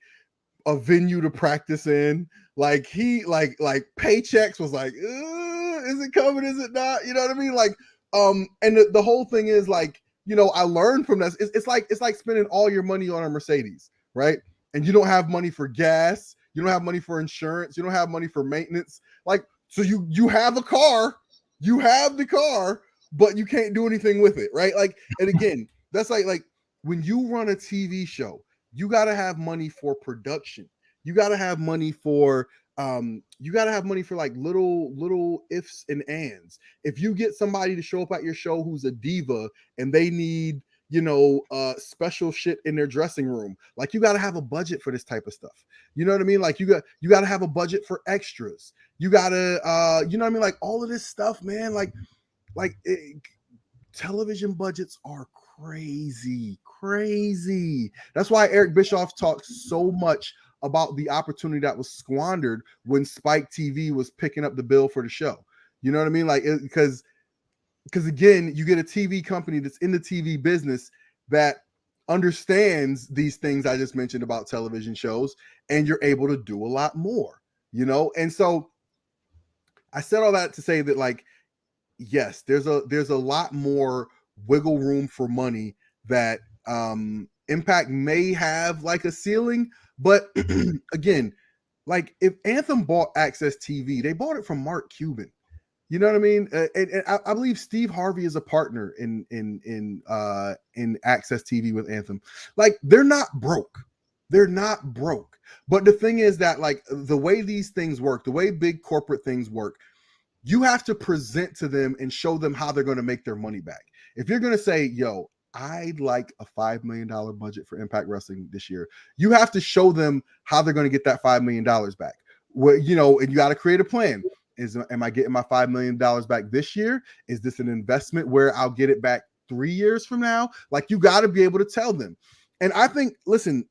a venue to practice in. Like he like paychecks was like, is it coming? Is it not? You know what I mean? Like, and the whole thing is like, I learned from this. It's like spending all your money on a Mercedes, right? And you don't have money for gas, you don't have money for insurance, you don't have money for maintenance. Like, so you have a car, you have the car, but you can't do anything with it, right? Like, and again, that's like when you run a TV show, you got to have money for production. You got to have money for like little ifs and ands. If you get somebody to show up at your show who's a diva and they need special shit in their dressing room, like you got to have a budget for this type of stuff. You know what I mean? Like you got to have a budget for extras. You got to you know what I mean? Like all of this stuff, man. Like television budgets are crazy. That's why Eric Bischoff talks so much about the opportunity that was squandered when Spike TV was picking up the bill for the show. You know what I mean? Like, because again, you get a TV company that's in the TV business that understands these things I just mentioned about television shows, and you're able to do a lot more. you know? And so I said all that to say that, like, yes, there's a lot more wiggle room for money that Impact may have, like, a ceiling, but again, like, if Anthem bought Access TV, they bought it from Mark Cuban. You know what I mean? And I believe Steve Harvey is a partner in Access TV with Anthem. Like, they're not broke. They're not broke. But the thing is that, like, the way these things work, the way big corporate things work, you have to present to them and show them how they're going to make their money back. If you're going to say, yo, I'd like a $5 million budget for Impact Wrestling this year, you have to show them how they're going to get that $5 million back. Well, you know, and you got to create a plan. Am I getting my $5 million back this year? Is this an investment where I'll get it back 3 years from now? Like, you got to be able to tell them. And I think, listen,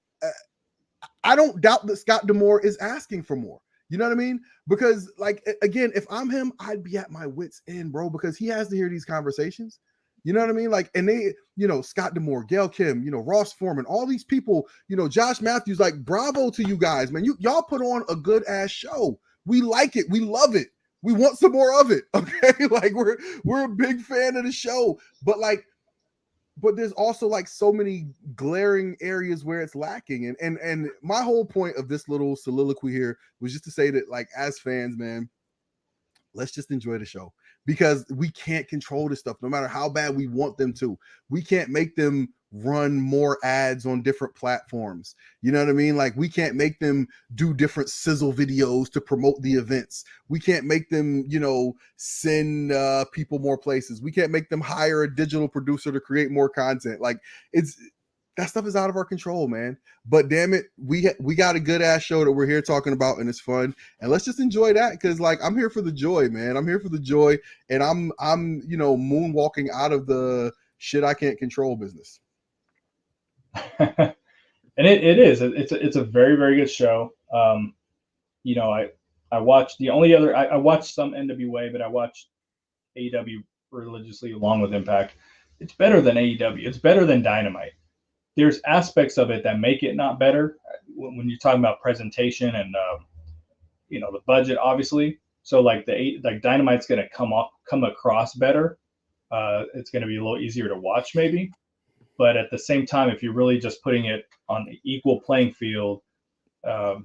I don't doubt that Scott D'Amore is asking for more. You know what I mean? Because, like, again, if I'm him, I'd be at my wit's end, bro, because he has to hear these conversations. You know what I mean? Like, and they, you know, Scott D'Amore, Gail Kim, you know, Ross Foreman, all these people, you know, Josh Matthews, like, bravo to you guys, man. Y'all put on a good ass show. We like it. We love it. We want some more of it. Okay. Like, we're a big fan of the show, but there's also, like, so many glaring areas where it's lacking. And my whole point of this little soliloquy here was just to say that, like, as fans, man, let's just enjoy the show, because we can't control this stuff no matter how bad we want them to. We can't make them run more ads on different platforms. You know what I mean? Like, we can't make them do different sizzle videos to promote the events. We can't make them, you know, send people more places. We can't make them hire a digital producer to create more content. Like, that stuff is out of our control, man. But damn it, we got a good ass show that we're here talking about, and it's fun. And let's just enjoy that, because, like, I'm here for the joy, man. I'm here for the joy, and I'm you know, moonwalking out of the shit I can't control business. And it's a very, very good show. You know, I watched I watched some NWA, but I watched AEW religiously along with Impact. It's better than AEW. It's better than Dynamite. There's aspects of it that make it not better when you're talking about presentation and you know, the budget, obviously. So, like, Dynamite's going to come across better. It's going to be a little easier to watch, maybe. But at the same time, if you're really just putting it on the equal playing field, I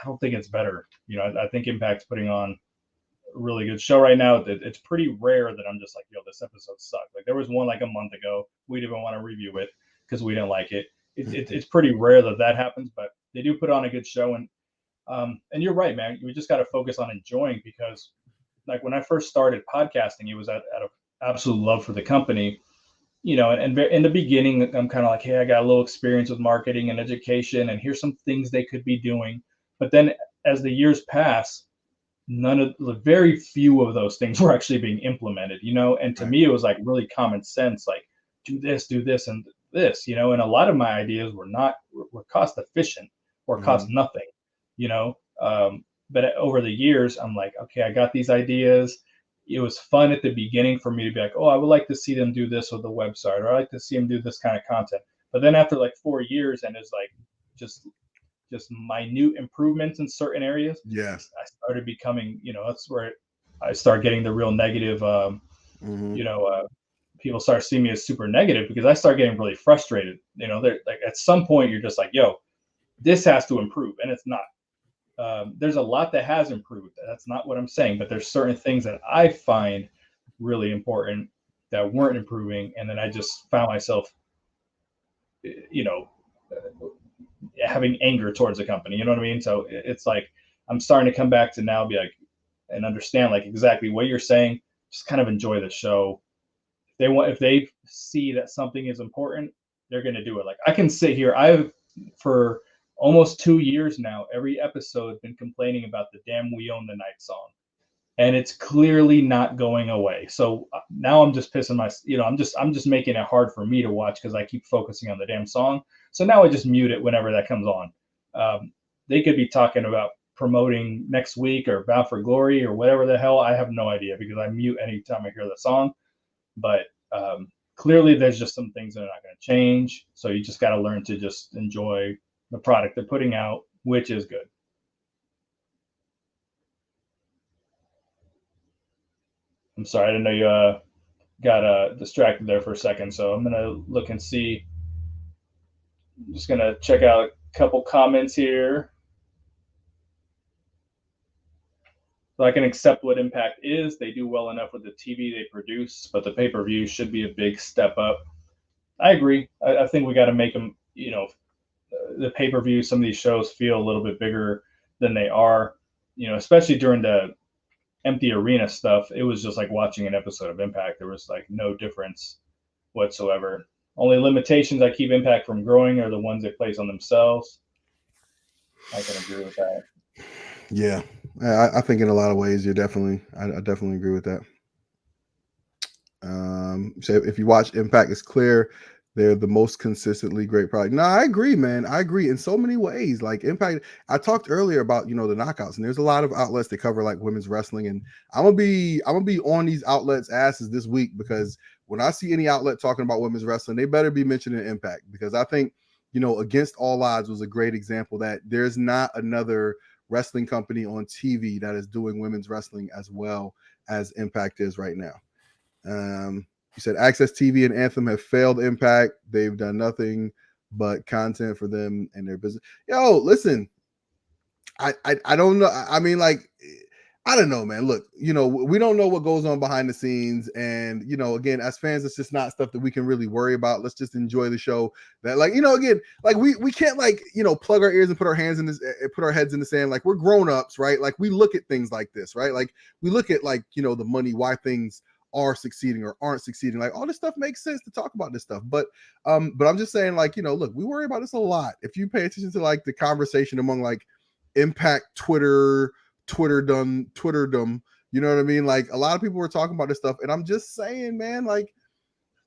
don't think it's better. You know, I think Impact's putting on a really good show right now. It's pretty rare that I'm just like, yo, this episode sucked. Like, there was one like a month ago. We didn't want to review it because we didn't like it. It's pretty rare that happens, but they do put on a good show. And you're right, man. We just got to focus on enjoying, because, like, when I first started podcasting, it was out of absolute love for the company. You know, and in the beginning, I'm kind of like, hey, I got a little experience with marketing and education, and here's some things they could be doing. But then as the years pass, very few of those things were actually being implemented, you know? And to me, it was like really common sense, like, do this, and this, you know? And a lot of my ideas were cost efficient or cost nothing, you know? But over the years, I'm like, okay, I got these ideas. It was fun at the beginning for me to be like, oh, I would like to see them do this with the website, or I like to see them do this kind of content. But then after like 4 years, and it's like just minute improvements in certain areas, yes, I started becoming, you know, that's where I start getting the real negative, you know, people start seeing me as super negative, because I start getting really frustrated. You know, they're like, at some point you're just like, yo, this has to improve, and it's not. There's a lot that has improved. That's not what I'm saying, but there's certain things that I find really important that weren't improving, and then I just found myself, you know, having anger towards the company. You know what I mean? So it's like I'm starting to come back to now be like, and understand, like, exactly what you're saying. Just kind of enjoy the show. If they see that something is important, they're going to do it. Like, I can sit here. For almost 2 years now, every episode been complaining about the damn "We Own the Night" song, and it's clearly not going away. So now I'm just pissing I'm just making it hard for me to watch, because I keep focusing on the damn song. So now I just mute it whenever that comes on. They could be talking about promoting next week or Bound for Glory or whatever the hell. I have no idea, because I mute anytime I hear the song. But clearly there's just some things that are not going to change. So you just got to learn to just enjoy the product they're putting out, which is good. I'm sorry, I didn't know you got distracted there for a second. So I'm gonna look and see. I'm just gonna check out a couple comments here. So I can accept what Impact is. They do well enough with the TV they produce, but the pay-per-view should be a big step up. I agree. I think we got to make them, the pay-per-view, some of these shows feel a little bit bigger than they are, especially during the empty arena stuff. It was just like watching an episode of Impact. There was like no difference whatsoever. Only limitations that keep Impact from growing are the ones they place on themselves. I can agree with that. Yeah, I think in a lot of ways I definitely agree with that. So if you watch Impact, it's clear they're the most consistently great product. No, I agree, man. I agree in so many ways. Like Impact, I talked earlier about the knockouts, and there's a lot of outlets that cover like women's wrestling, and I'm gonna be on these outlets' asses this week, because when I see any outlet talking about women's wrestling, they better be mentioning Impact, because I think Against All Odds was a great example that there's not another wrestling company on TV that is doing women's wrestling as well as Impact is right now. You said Access TV and Anthem have failed Impact. They've done nothing but content for them and their business. Yo, listen, I don't know. I mean, like, I don't know, man. Look, we don't know what goes on behind the scenes, and again, as fans, it's just not stuff that we can really worry about. Let's just enjoy the show. That, like, again, like we can't plug our ears and put our heads in the sand. Like, we're grown ups, right? Like, we look at things like this, right? Like, we look at the money, why things are succeeding or aren't succeeding. Like, all this stuff makes sense to talk about this stuff, but I'm just saying, like, look, we worry about this a lot. If you pay attention to like the conversation among like Impact Twitterdom, you know what I mean? Like, a lot of people were talking about this stuff, and I'm just saying, man, like,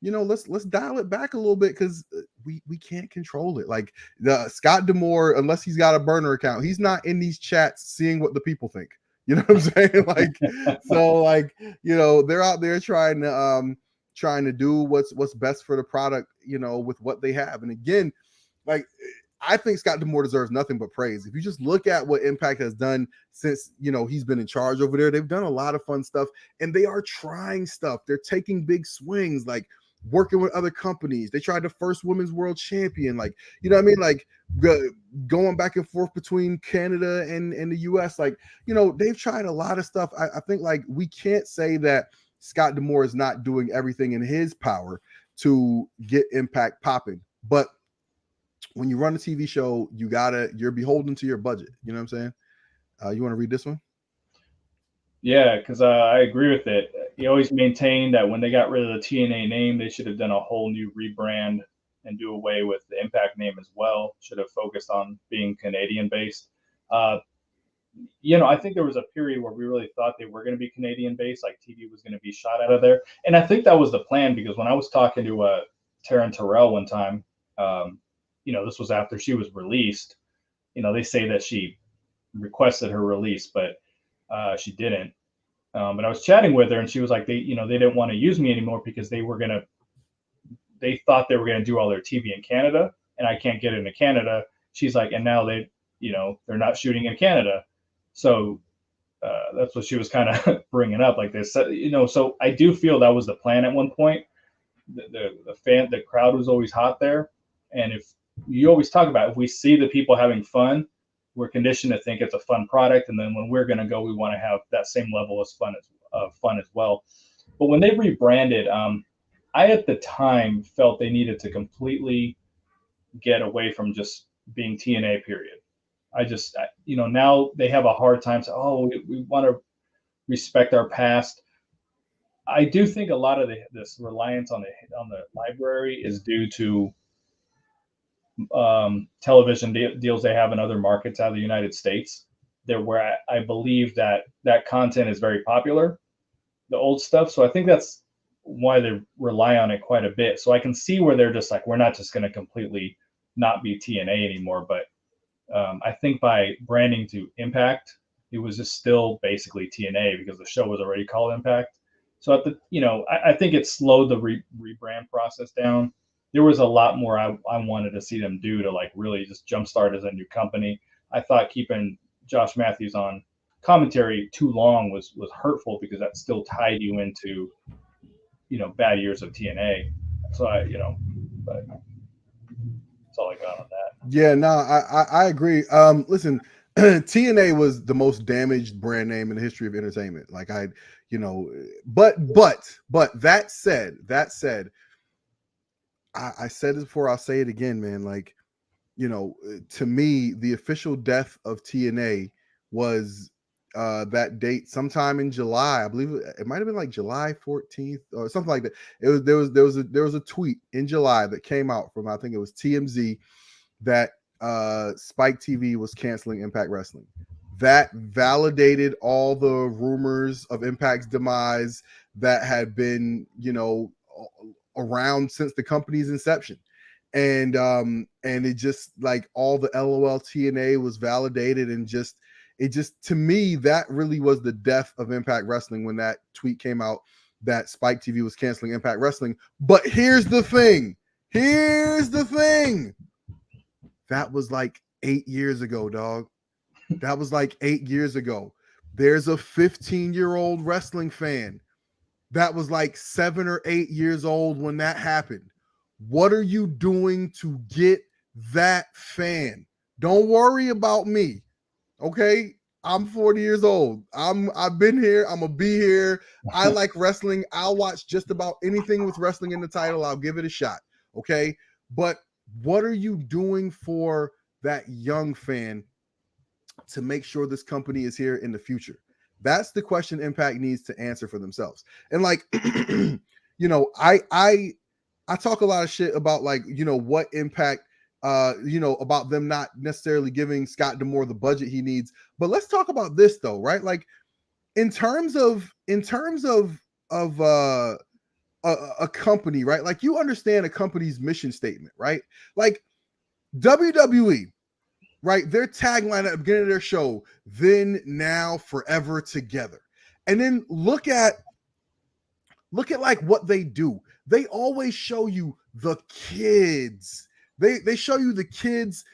let's dial it back a little bit, because we can't control it. Like, the Scott D'Amore, unless he's got a burner account, he's not in these chats seeing what the people think. You know what I'm saying? Like, so like, they're out there trying to do what's best for the product, with what they have. And again, like, I think Scott D'Amore deserves nothing but praise. If you just look at what Impact has done since he's been in charge over there, they've done a lot of fun stuff, and they are trying stuff. They're taking big swings, like working with other companies. They tried the first women's world champion, like, you know what I mean? Like, going back and forth between Canada and the US. Like, they've tried a lot of stuff. I think, like, we can't say that Scott D'Amore is not doing everything in his power to get Impact popping. But when you run a TV show, you're beholden to your budget. You know what I'm saying? You want to read this one? Yeah, because I agree with it. He always maintained that when they got rid of the TNA name, they should have done a whole new rebrand and do away with the Impact name as well. Should have focused on being Canadian based. I think there was a period where we really thought they were going to be Canadian based, like TV was going to be shot out of there. And I think that was the plan, because when I was talking to Taryn Terrell one time, this was after she was released. They say that she requested her release, but she didn't. But I was chatting with her, and she was like, they didn't want to use me anymore because they thought they were gonna do all their TV in Canada, and I can't get into Canada. She's like, and now they're not shooting in Canada, so that's what she was kind of bringing up, like this. So I do feel that was the plan at one point. The crowd was always hot there, and if you always talk about, if we see the people having fun, we're conditioned to think it's a fun product, and then when we're going to go, we want to have that same level of fun as well. But when they rebranded, I at the time felt they needed to completely get away from just being TNA. Period. Now they have a hard time saying, we want to respect our past. I do think a lot of this reliance on the library is due to television deals they have in other markets out of the United States. Where I believe that content is very popular, the old stuff. So I think that's why they rely on it quite a bit. So I can see where they're just like, we're not just going to completely not be TNA anymore. But I think by branding to Impact, it was just still basically TNA because the show was already called Impact. So I think it slowed the rebrand process down. There was a lot more I wanted to see them do to like really just jumpstart as a new company. I thought keeping Josh Matthews on commentary too long was hurtful because that still tied you into, bad years of TNA. So but that's all I got on that. Yeah, no, I agree. Listen, TNA was the most damaged brand name in the history of entertainment. Like but that said, I said it before, I'll say it again, man. Like, to me, the official death of TNA was that date sometime in July. I believe it might have been like July 14th or something like that. It was there was a tweet in July that came out from, I think it was TMZ, that Spike TV was canceling Impact Wrestling. That validated all the rumors of Impact's demise that had been, around since the company's inception. And it just, like, all the LOL TNA was validated, and it just to me, that really was the death of Impact Wrestling when that tweet came out that Spike TV was canceling Impact Wrestling. But here's the thing. That was like 8 years ago, dog. That was like 8 years ago. There's a 15-year-old wrestling fan that was like 7 or 8 years old when that happened. What are you doing to get that fan? Don't worry about me. Okay? I'm 40 years old. I've been here. I'm gonna be here. I like wrestling. I'll watch just about anything with wrestling in the title. I'll give it a shot. Okay? But what are you doing for that young fan to make sure this company is here in the future? That's the question Impact needs to answer for themselves. And like, I talk a lot of shit about, like, what Impact, about them not necessarily giving Scott D'Amore the budget he needs. But let's talk about this though, right? Like, in terms of a company, right? Like, you understand a company's mission statement, right? Like WWE, right? Their tagline at the beginning of their show, then, now, forever, together. And then look at like what they do. They always show you the kids. They show you the kids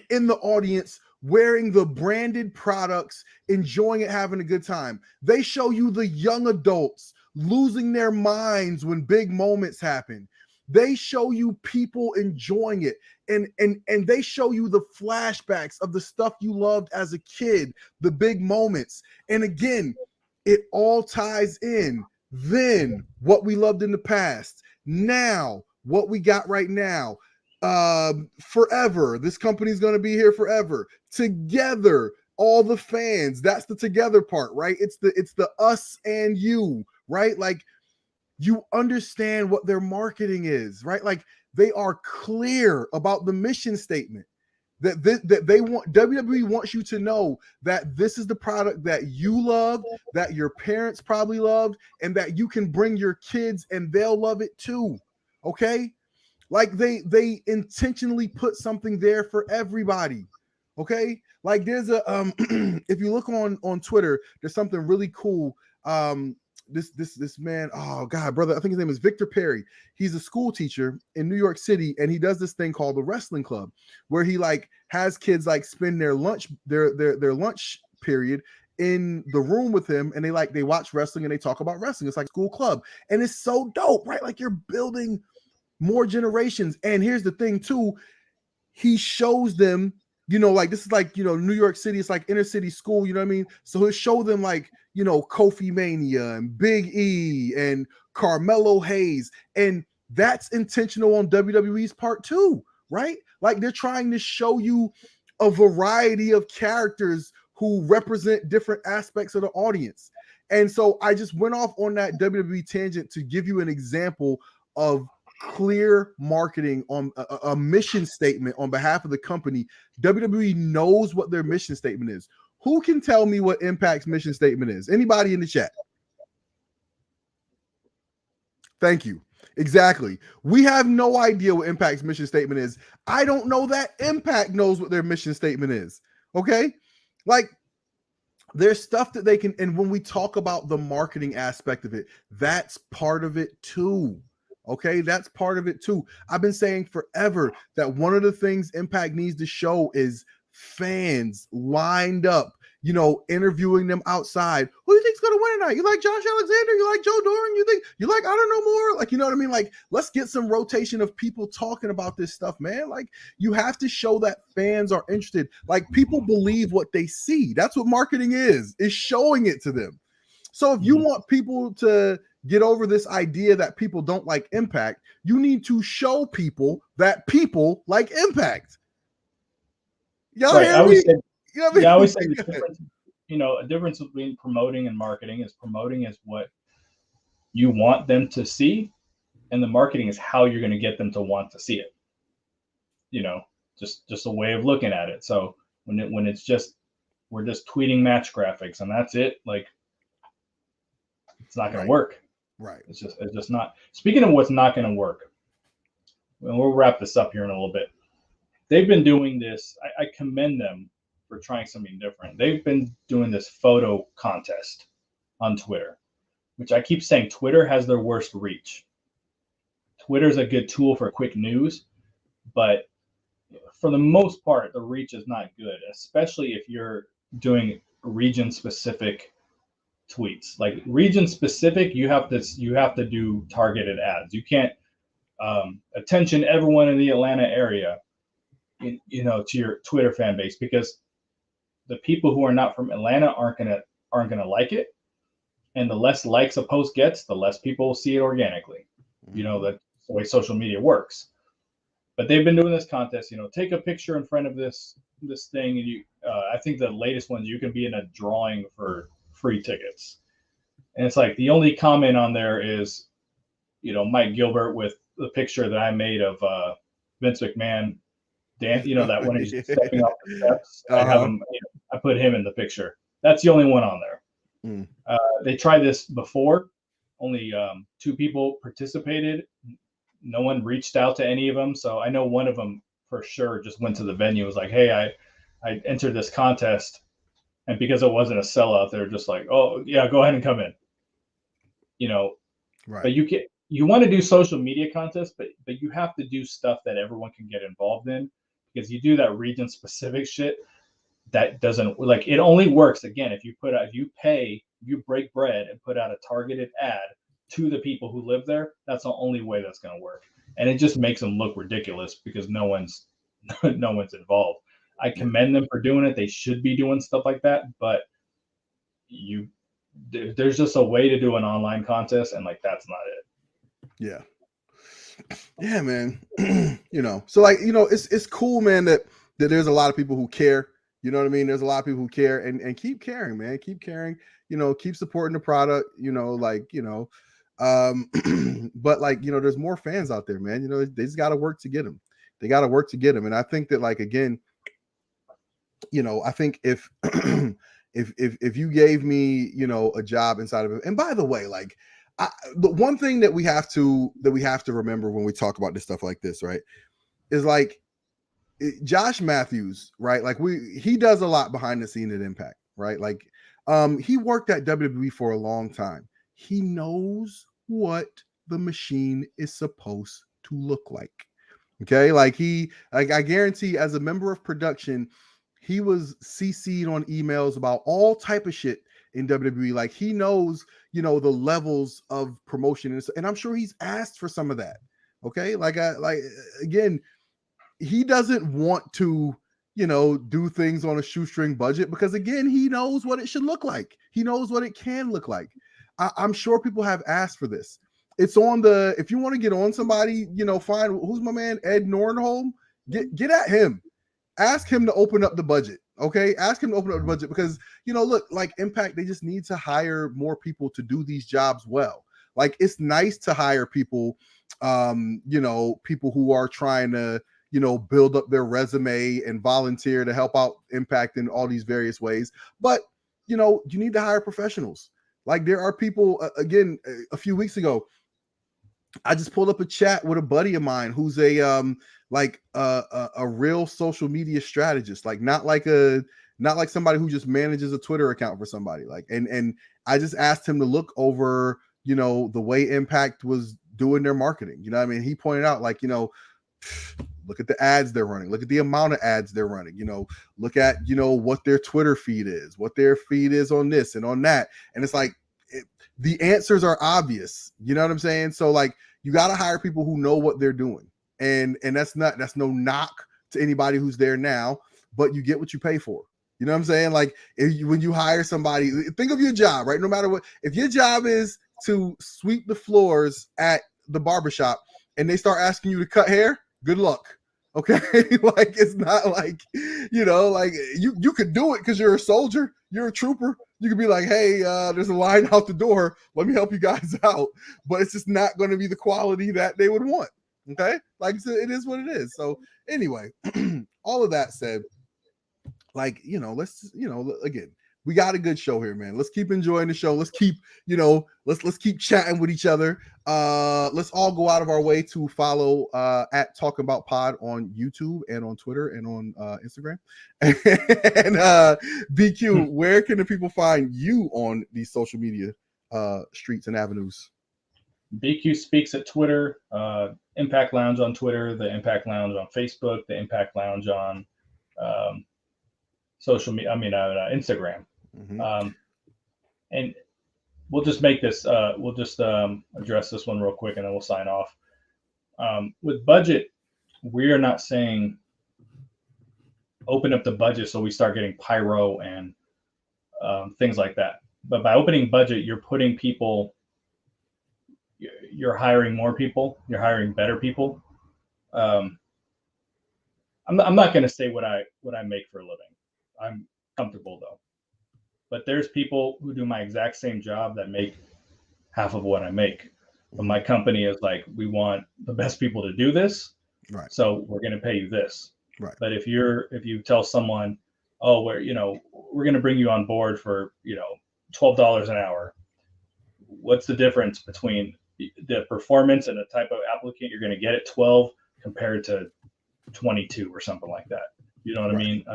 in the audience wearing the branded products, enjoying it, having a good time. They show you the young adults losing their minds when big moments happen. They show you people enjoying it, and they show you the flashbacks of the stuff you loved as a kid, the big moments. And again, it all ties in. Then what we loved in the past, now what we got right now, forever. This company's going to be here forever. Together, all the fans. That's the together part, right? It's the us and you, right? Like, you understand what their marketing is, right? Like, they are clear about the mission statement that they want. WWE wants you to know that this is the product that you love, that your parents probably loved, and that you can bring your kids and they'll love it too. Okay? Like, they intentionally put something there for everybody. Okay? Like, there's a if you look on Twitter, there's something really cool. This man, oh god, brother, I think his name is Victor Perry. He's a school teacher in New York City, and he does this thing called the Wrestling Club, where he, like, has kids, like, spend their lunch period in the room with him, and they watch wrestling and they talk about wrestling. It's like school club, and it's so dope, right? Like, you're building more generations. And here's the thing too, he shows them, like, this is like, New York City, it's like inner city school, you know what I mean? So he'll show them, like, Kofi Mania and Big E and Carmelo Hayes. And that's intentional on WWE's part too, right? Like, they're trying to show you a variety of characters who represent different aspects of the audience. And so I just went off on that WWE tangent to give you an example of clear marketing on a mission statement on behalf of the company. WWE knows what their mission statement is. Who can tell me what Impact's mission statement is? Anybody in the chat? Thank you. Exactly. We have no idea what Impact's mission statement is. I don't know that Impact knows what their mission statement is. Okay? Like, there's stuff that they can, and when we talk about the marketing aspect of it, that's part of it too. Okay, that's part of it too. I've been saying forever that one of the things Impact needs to show is fans lined up, interviewing them outside. Who do you think's going to win tonight? You like Josh Alexander? You like Joe Doran? You like, I don't know more? Like, you know what I mean? Like, let's get some rotation of people talking about this stuff, man. Like, you have to show that fans are interested. Like, people believe what they see. That's what marketing is showing it to them. So if you want people to get over this idea that people don't like Impact, you need to show people that people like Impact. Y'all right. hear me? I always say the difference, a difference between promoting and marketing is promoting is what you want them to see, and the marketing is how you're going to get them to want to see it. Just a way of looking at it. So when it's just we're just tweeting match graphics and that's it, like it's not going to work. Right. It's just not. Speaking of what's not going to work, and we'll wrap this up here in a little bit. They've been doing this. I commend them for trying something different. They've been doing this photo contest on Twitter, which I keep saying Twitter has their worst reach. Twitter's a good tool for quick news, but for the most part, the reach is not good, especially if you're doing region-specific tweets. Like region-specific, you have to do targeted ads. You can't attention everyone in the Atlanta area, to your Twitter fan base, because the people who are not from Atlanta aren't gonna like it, and the less likes a post gets, the less people will see it organically. That's the way social media works. But they've been doing this contest. Take a picture in front of this thing, and I think the latest ones you can be in a drawing for free tickets. And it's like the only comment on there is, Mike Gilbert with the picture that I made of Vince McMahon. Dan, that when he's stepping off the steps, I have him. I put him in the picture. That's the only one on there. They tried this before. Only 2 people participated. No one reached out to any of them. So I know one of them for sure just went to the venue. Was like, hey, I entered this contest, and because it wasn't a sellout, they're just like, oh yeah, go ahead and come in. Right. But you want to do social media contests, but you have to do stuff that everyone can get involved in. Because you do that region specific shit, that doesn't, like, it only works again if you break bread and put out a targeted ad to the people who live there. That's the only way that's going to work, and it just makes them look ridiculous because no one's involved. I commend them for doing it. They should be doing stuff like that, but there's just a way to do an online contest, and like that's not it. Yeah, man. So like, it's cool, man, that there's a lot of people who care. You know what I mean? There's a lot of people who care and keep caring, man. Keep caring, keep supporting the product, but like, there's more fans out there, man. They just got to work to get them. They got to work to get them. And I think that, like, again, I think if you gave me, a job inside of it, and by the way, like, the one thing that we have to remember when we talk about this stuff like this, right, is like Josh Matthews, right? Like he does a lot behind the scene at Impact, right? Like he worked at WWE for a long time. He knows what the machine is supposed to look like. Okay, like I guarantee, as a member of production, he was CC'd on emails about all type of shit in WWE. Like he knows, the levels of promotion, and I'm sure he's asked for some of that. Okay, like again, he doesn't want to, do things on a shoestring budget, because again, he knows what it should look like. He knows what it can look like. I'm sure people have asked for this. It's on if you want to get on somebody, find, who's my man, Ed Nornholm, get at him. Ask him to open up the budget. Okay. Ask him to open up the budget, because, look, like Impact, they just need to hire more people to do these jobs well. Like, it's nice to hire people, people who are trying to, build up their resume and volunteer to help out Impact in all these various ways. But, you need to hire professionals. Like, there are people, again, a few weeks ago, I just pulled up a chat with a buddy of mine who's a real social media strategist, like not like somebody who just manages a Twitter account for somebody. Like, and I just asked him to look over, the way Impact was doing their marketing. You know what I mean? He pointed out, like, look at the ads they're running, look at the amount of ads they're running, look at, what their Twitter feed is, what their feed is on this and on that. And it's like, the answers are obvious. You know what I'm saying? So like, you got to hire people who know what they're doing. And that's no knock to anybody who's there now, but you get what you pay for. You know what I'm saying? Like when you hire somebody, think of your job, right? No matter what, if your job is to sweep the floors at the barbershop and they start asking you to cut hair, good luck. Okay. Like, it's not like, like you could do it because you're a soldier, you're a trooper. You could be like, hey, there's a line out the door. Let me help you guys out. But it's just not going to be the quality that they would want. Okay. Like, it is what it is. So anyway, all of that said, like, let's, again, we got a good show here, man. Let's keep enjoying the show. Let's keep, let's keep chatting with each other. Let's all go out of our way to follow at Talking About Pod on YouTube and on Twitter and on Instagram. And BQ, where can the people find you on these social media streets and avenues? BQ Speaks at Twitter, Impact Lounge on Twitter, the Impact Lounge on Facebook, the Impact Lounge on social media. Instagram. Mm-hmm. And we'll just make this. We'll just address this one real quick, and then we'll sign off. With budget, we are not saying open up the budget so we start getting pyro and things like that. But by opening budget, you're putting people. You're hiring more people. You're hiring better people. I'm not going to say what I make for a living. I'm comfortable though. But there's people who do my exact same job that make half of what I make. But my company is like, we want the best people to do this. Right. So we're going to pay you this. Right. But if you tell someone, oh, we're going to bring you on board for, $12 an hour. What's the difference between the performance and the type of applicant you're going to get at 12 compared to 22 or something like that? You know what I mean?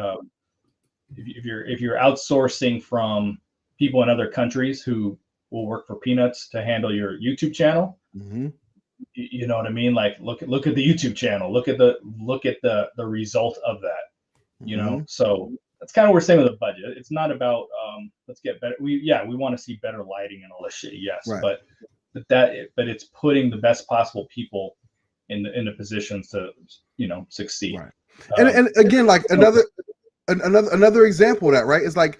If you're outsourcing from people in other countries who will work for peanuts to handle your YouTube channel, mm-hmm. you know what I mean? Like look at the YouTube channel, look at the result of that, mm-hmm. So that's kind of what we're saying with the budget. It's not about let's get better. We want to see better lighting and all this shit. Yes, right. but it's putting the best possible people in the positions to succeed. Right. And again, like another example of that, right, is like,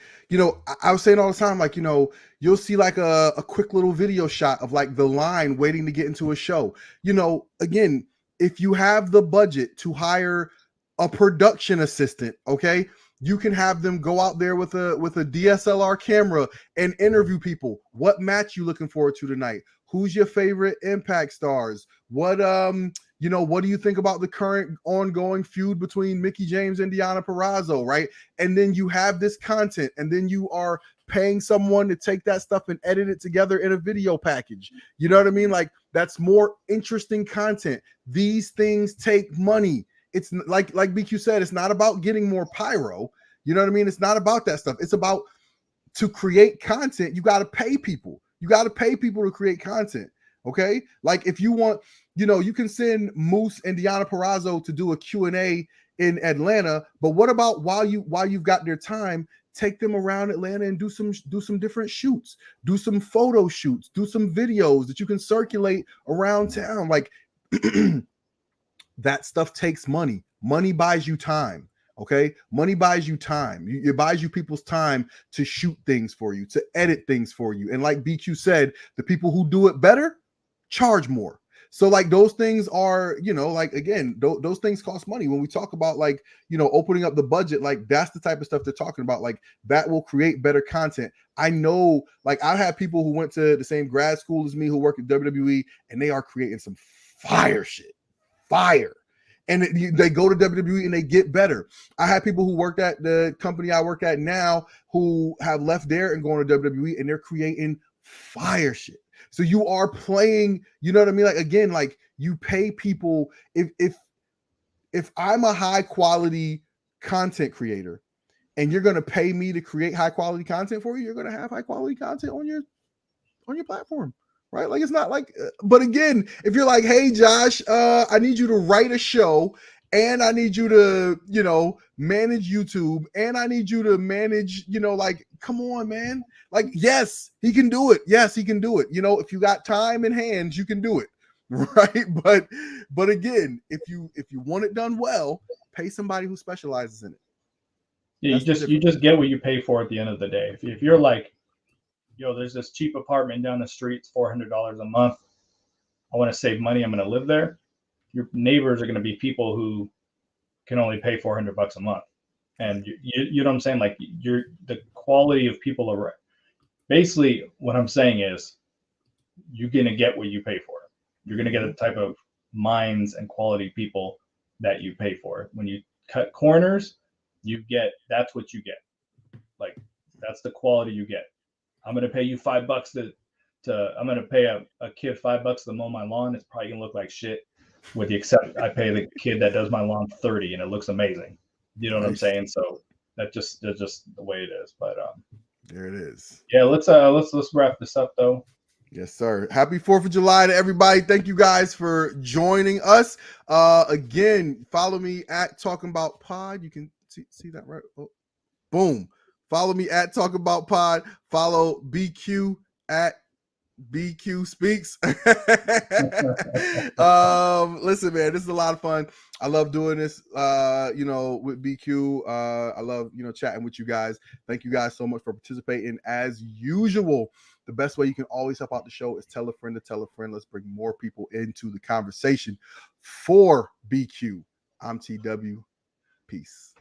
I was saying all the time, like, you'll see like a quick little video shot of like the line waiting to get into a show. Again, if you have the budget to hire a production assistant, okay, you can have them go out there with a DSLR camera and interview people. What match you looking forward to tonight? Who's your favorite Impact stars? What what do you think about the current ongoing feud between Mickie James and Deonna Purrazzo, right? And then you have this content, and then you are paying someone to take that stuff and edit it together in a video package. You know what I mean? Like, that's more interesting content. These things take money. It's like BQ said, it's not about getting more pyro. You know what I mean? It's not about that stuff. It's about, to create content, you got to pay people. You got to pay people to create content. Okay. Like, if you want, you can send Moose and Deonna Purrazzo to do a Q&A in Atlanta, but what about while you've got their time, take them around Atlanta and do some different shoots, do some photo shoots, do some videos that you can circulate around town. Like, that stuff takes money. Money buys you time. Okay. Money buys you time. It buys you people's time to shoot things for you, to edit things for you. And like BQ said, the people who do it better charge more. So like, those things are, like, again, those things cost money. When we talk about like, opening up the budget, like, that's the type of stuff they're talking about. Like, that will create better content. I know, like, I have people who went to the same grad school as me who work at WWE, and they are creating some fire shit. Fire. And they go to WWE and they get better. I have people who worked at the company I work at now who have left there and going to WWE, and they're creating fire shit. So you are playing, you know what I mean? Like, again, like, you pay people. If I'm a high quality content creator and you're going to pay me to create high quality content for you, you're going to have high quality content on your platform. Right? Like, it's not like, but again, if you're like, hey, Josh, I need you to write a show and I need you to, you know, manage YouTube, and I need you to manage, you know, like, come on, man. Like, yes, he can do it. Yes, he can do it. You know, if you got time and hands, you can do it. Right. But again, if you want it done well, pay somebody who specializes in it. Yeah, you just get what you pay for at the end of the day. If you're like, yo, there's this cheap apartment down the street, it's $400 a month. I want to save money. I'm going to live there. Your neighbors are going to be people who can only pay $400 a month. And you know what I'm saying? Like the quality of people are basically what I'm saying is you're going to get what you pay for. You're going to get a type of minds and quality people that you pay for. When you cut corners, that's what you get. Like that's the quality you get. I'm going to pay you $5 I'm going to pay a kid $5 to mow my lawn. It's probably going to look like shit, with the except I pay the kid that does my lawn 30 and it looks amazing. You know what I'm saying? So that's just the way it is. But there it is. Yeah, let's wrap this up though. Yes, sir. Happy 4th of July to everybody. Thank you guys for joining us. Again, follow me at Talking About Pod. You can see that, right? Oh, boom. Follow me at Talk About Pod. Follow BQ at BQ Speaks. Listen, man, this is a lot of fun. I love doing this, you know, with BQ. I love, you know, chatting with you guys. Thank you guys so much for participating. As usual, the best way you can always help out the show is tell a friend to tell a friend. Let's bring more people into the conversation. For BQ, I'm TW. Peace.